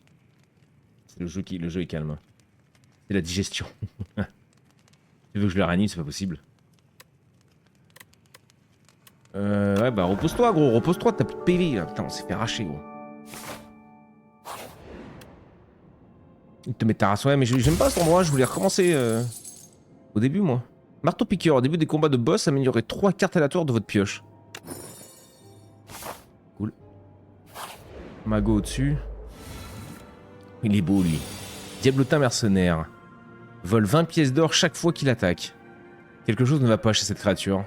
C'est le jeu est calme. C'est la digestion. Tu veux que je le réanime, c'est pas possible. Ouais, bah repose-toi, gros, repose-toi, t'as plus de PV là. Putain, on s'est fait arracher, gros. Il te met ta race, ouais, mais j'aime pas cet endroit, je voulais recommencer au début, moi. Marteau piqueur, au début des combats de boss, améliorez 3 cartes aléatoires de votre pioche. Cool. Mago au-dessus. Il est beau, lui. Diablotin mercenaire. Vole 20 pièces d'or chaque fois qu'il attaque. Quelque chose ne va pas chez cette créature.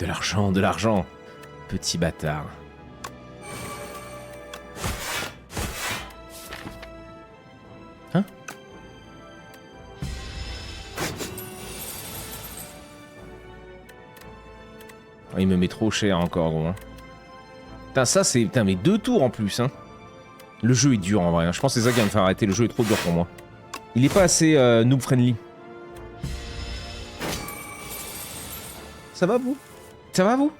De l'argent, de l'argent. Petit bâtard. Hein? Oh, il me met trop cher encore, gros. Putain, ça c'est... Putain, mais 2 tours en plus, hein. Le jeu est dur en vrai. Je pense que c'est ça qui va me faire arrêter. Le jeu est trop dur pour moi. Il est pas assez noob friendly. Ça va, vous? Ça va, vous?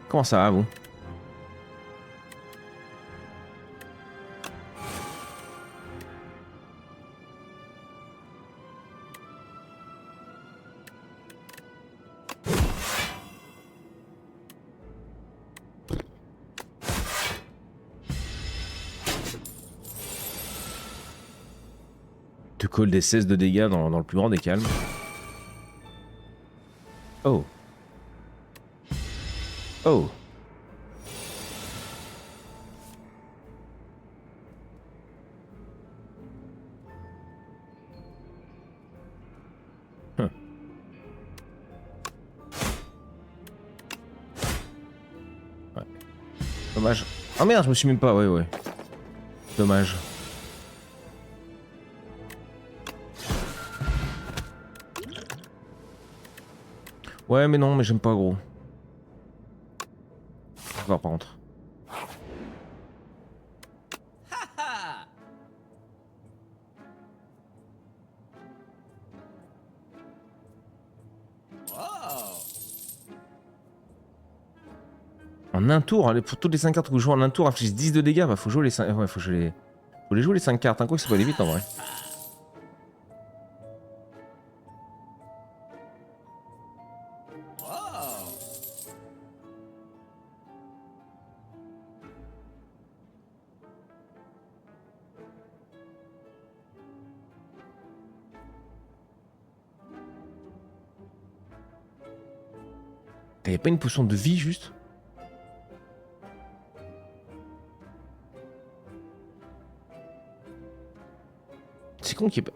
Comment ça va, vous? Te colle des 16 de dégâts dans le plus grand des calmes. Oh. Oh. Ouais. Dommage. Ah merde, je me suis même pas... Ouais. Dommage. Ouais, mais non, mais j'aime pas, gros. On va voir, par contre. En un tour, pour toutes les 5 cartes que vous jouez en un tour, inflige 10 de dégâts. Bah, faut jouer les 5... Ouais, faut les jouer les 5 cartes. Hein, quoi que ça peut aller vite, en vrai. T'avais pas une potion de vie, juste? C'est con qu'il y ait pas...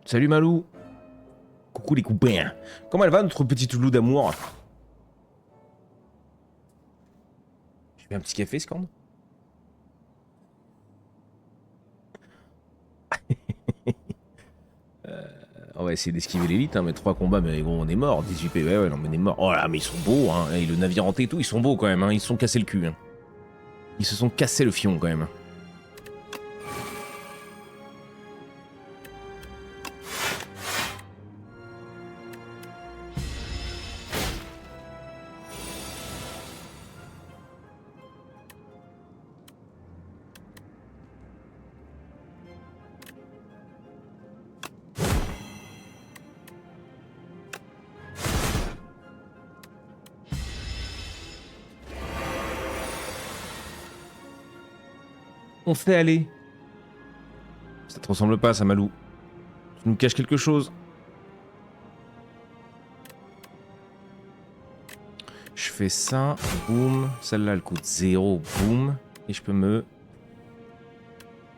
Salut Malou. Coucou les copains. Comment elle va, notre petite loup d'amour? Je fais un petit café, Scorn. On va essayer d'esquiver l'élite, hein, mais 3 combats, mais gros, on est mort. 18 PV, ouais, non, mais on est mort. Oh là, mais ils sont beaux, hein. Et le navire hanté et tout, ils sont beaux quand même, hein. Ils se sont cassés le cul, hein. Ils se sont cassés le fion quand même. on fait aller. Ça te ressemble pas, ça, Malou. Tu nous caches quelque chose. Je fais ça, boum. Celle-là, elle coûte 0, boum. Et je peux me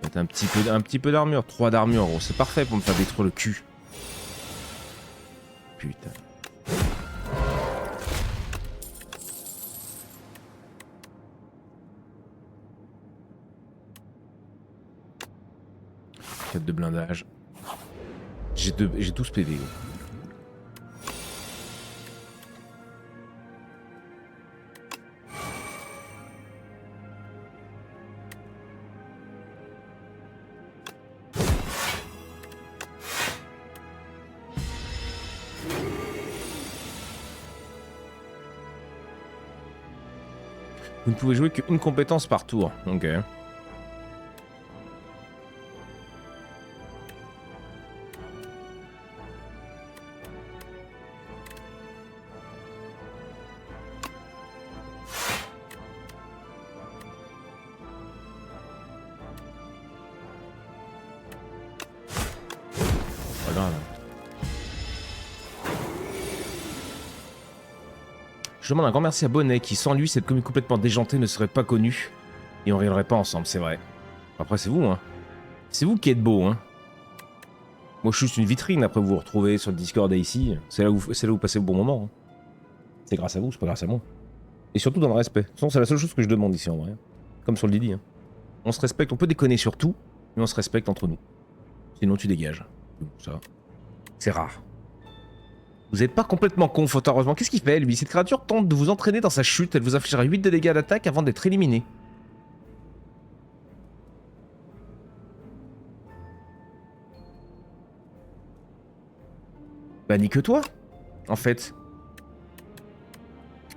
mettre un petit peu d'armure. 3 d'armure, gros. C'est parfait pour me faire détruire le cul. Putain. De blindage. J'ai 12 PV. Gros. Vous ne pouvez jouer qu'une compétence par tour. Ok. Je demande un grand merci à Bonnet qui, sans lui, cette commune complètement déjantée ne serait pas connue. Et on rirait pas ensemble, c'est vrai. Après, c'est vous, hein. C'est vous qui êtes beau, hein. Moi, je suis juste une vitrine après vous retrouver sur le Discord et ici. C'est là où vous passez le bon moment. Hein. C'est grâce à vous, c'est pas grâce à moi. Et surtout dans le respect. De toute façon, c'est la seule chose que je demande ici, en vrai. Comme sur le Didi, hein. On se respecte, on peut déconner sur tout, mais on se respecte entre nous. Sinon, tu dégages. Ça, c'est rare. Vous n'êtes pas complètement con, fort heureusement. Qu'est-ce qu'il fait, lui? Cette créature tente de vous entraîner dans sa chute. Elle vous infligera 8 de dégâts d'attaque avant d'être éliminée. Bah, nique-toi, en fait.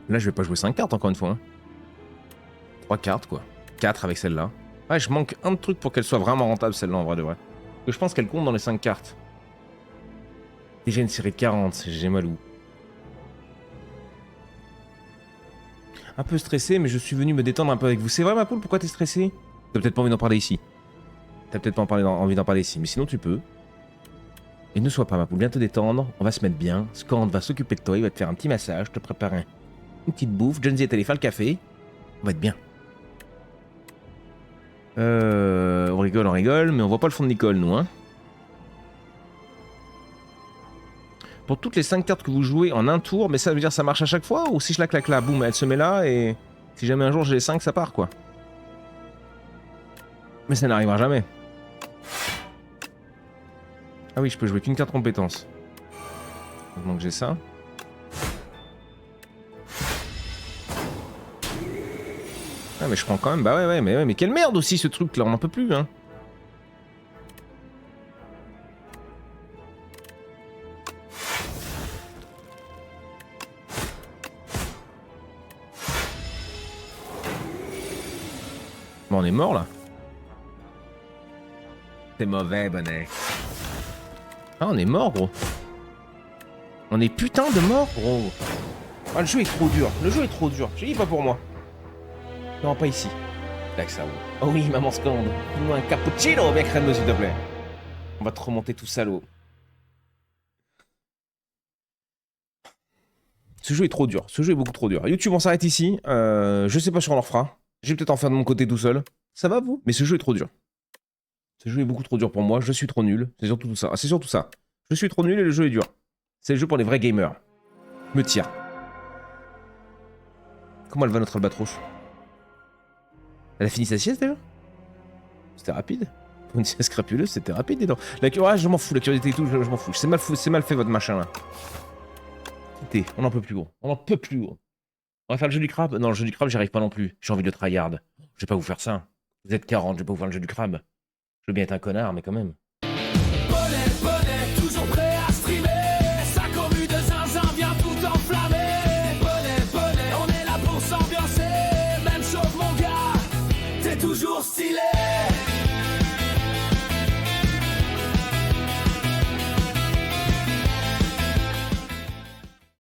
Là, je vais pas jouer 5 cartes, encore une fois. Hein. 3 cartes, quoi. 4 avec celle-là. Ouais, je manque un truc pour qu'elle soit vraiment rentable, celle-là, en vrai de vrai. Que je pense qu'elle compte dans les 5 cartes. Déjà une série de 40, j'ai Malou. Un peu stressé, mais je suis venu me détendre un peu avec vous. C'est vrai, ma poule, pourquoi t'es stressé? T'as peut-être pas envie d'en parler ici. T'as peut-être pas envie d'en parler ici, mais sinon tu peux. Et ne sois pas, ma poule, viens te détendre, on va se mettre bien. Scand va s'occuper de toi, il va te faire un petit massage, te préparer une petite bouffe. Jonesy est allé faire le café. On va être bien. On rigole, mais on voit pas le fond de Nicole, nous, hein. Pour toutes les 5 cartes que vous jouez en un tour, mais ça veut dire que ça marche à chaque fois? Ou si je la claque là, boum, elle se met là et si jamais un jour j'ai les 5, ça part quoi. Mais ça n'arrivera jamais. Ah oui, je peux jouer qu'une carte compétence. Donc j'ai ça. Ah mais je prends quand même, bah ouais, mais quelle merde aussi ce truc là, on n'en peut plus hein. Bon, on est mort là. C'est mauvais, Bonnet. Ah, on est mort, gros. On est putain de mort, gros. Ah, le jeu est trop dur. Le jeu est trop dur. J'ai dit pas pour moi. Non, pas ici. Là, ça. Oh oui, maman Scand. Donne-moi un cappuccino, bien crème, s'il te plaît. On va te remonter tout salaud. Ce jeu est trop dur. Ce jeu est beaucoup trop dur. YouTube, on s'arrête ici. Je sais pas si on en refera. Je vais peut-être en faire de mon côté tout seul. Ça va, vous? Mais ce jeu est trop dur. Ce jeu est beaucoup trop dur pour moi. Je suis trop nul. C'est surtout tout ça. C'est surtout ça. Je suis trop nul et le jeu est dur. C'est le jeu pour les vrais gamers. Je me tire. Comment elle va, notre albatros? Elle a fini sa sieste, déjà? C'était rapide. Pour une sieste scrapuleuse, c'était rapide, dis donc. Ah, je m'en fous, la curiosité et tout, je m'en fous. C'est mal fait, votre machin, là. Quittez. On n'en peut plus, gros. On n'en peut plus, gros. On va faire le jeu du crabe? Non, le jeu du crabe, j'y arrive pas non plus. J'ai envie de tryhard. Je vais pas vous faire ça. Vous êtes 40, je vais pas vous faire le jeu du crabe. Je veux bien être un connard, mais quand même. Bonnet, toujours prêt à streamer. Sa commu de zinzin vient tout enflammer. Bonnet, on est là pour s'ambiancer. Même chose, mon gars, t'es toujours stylé.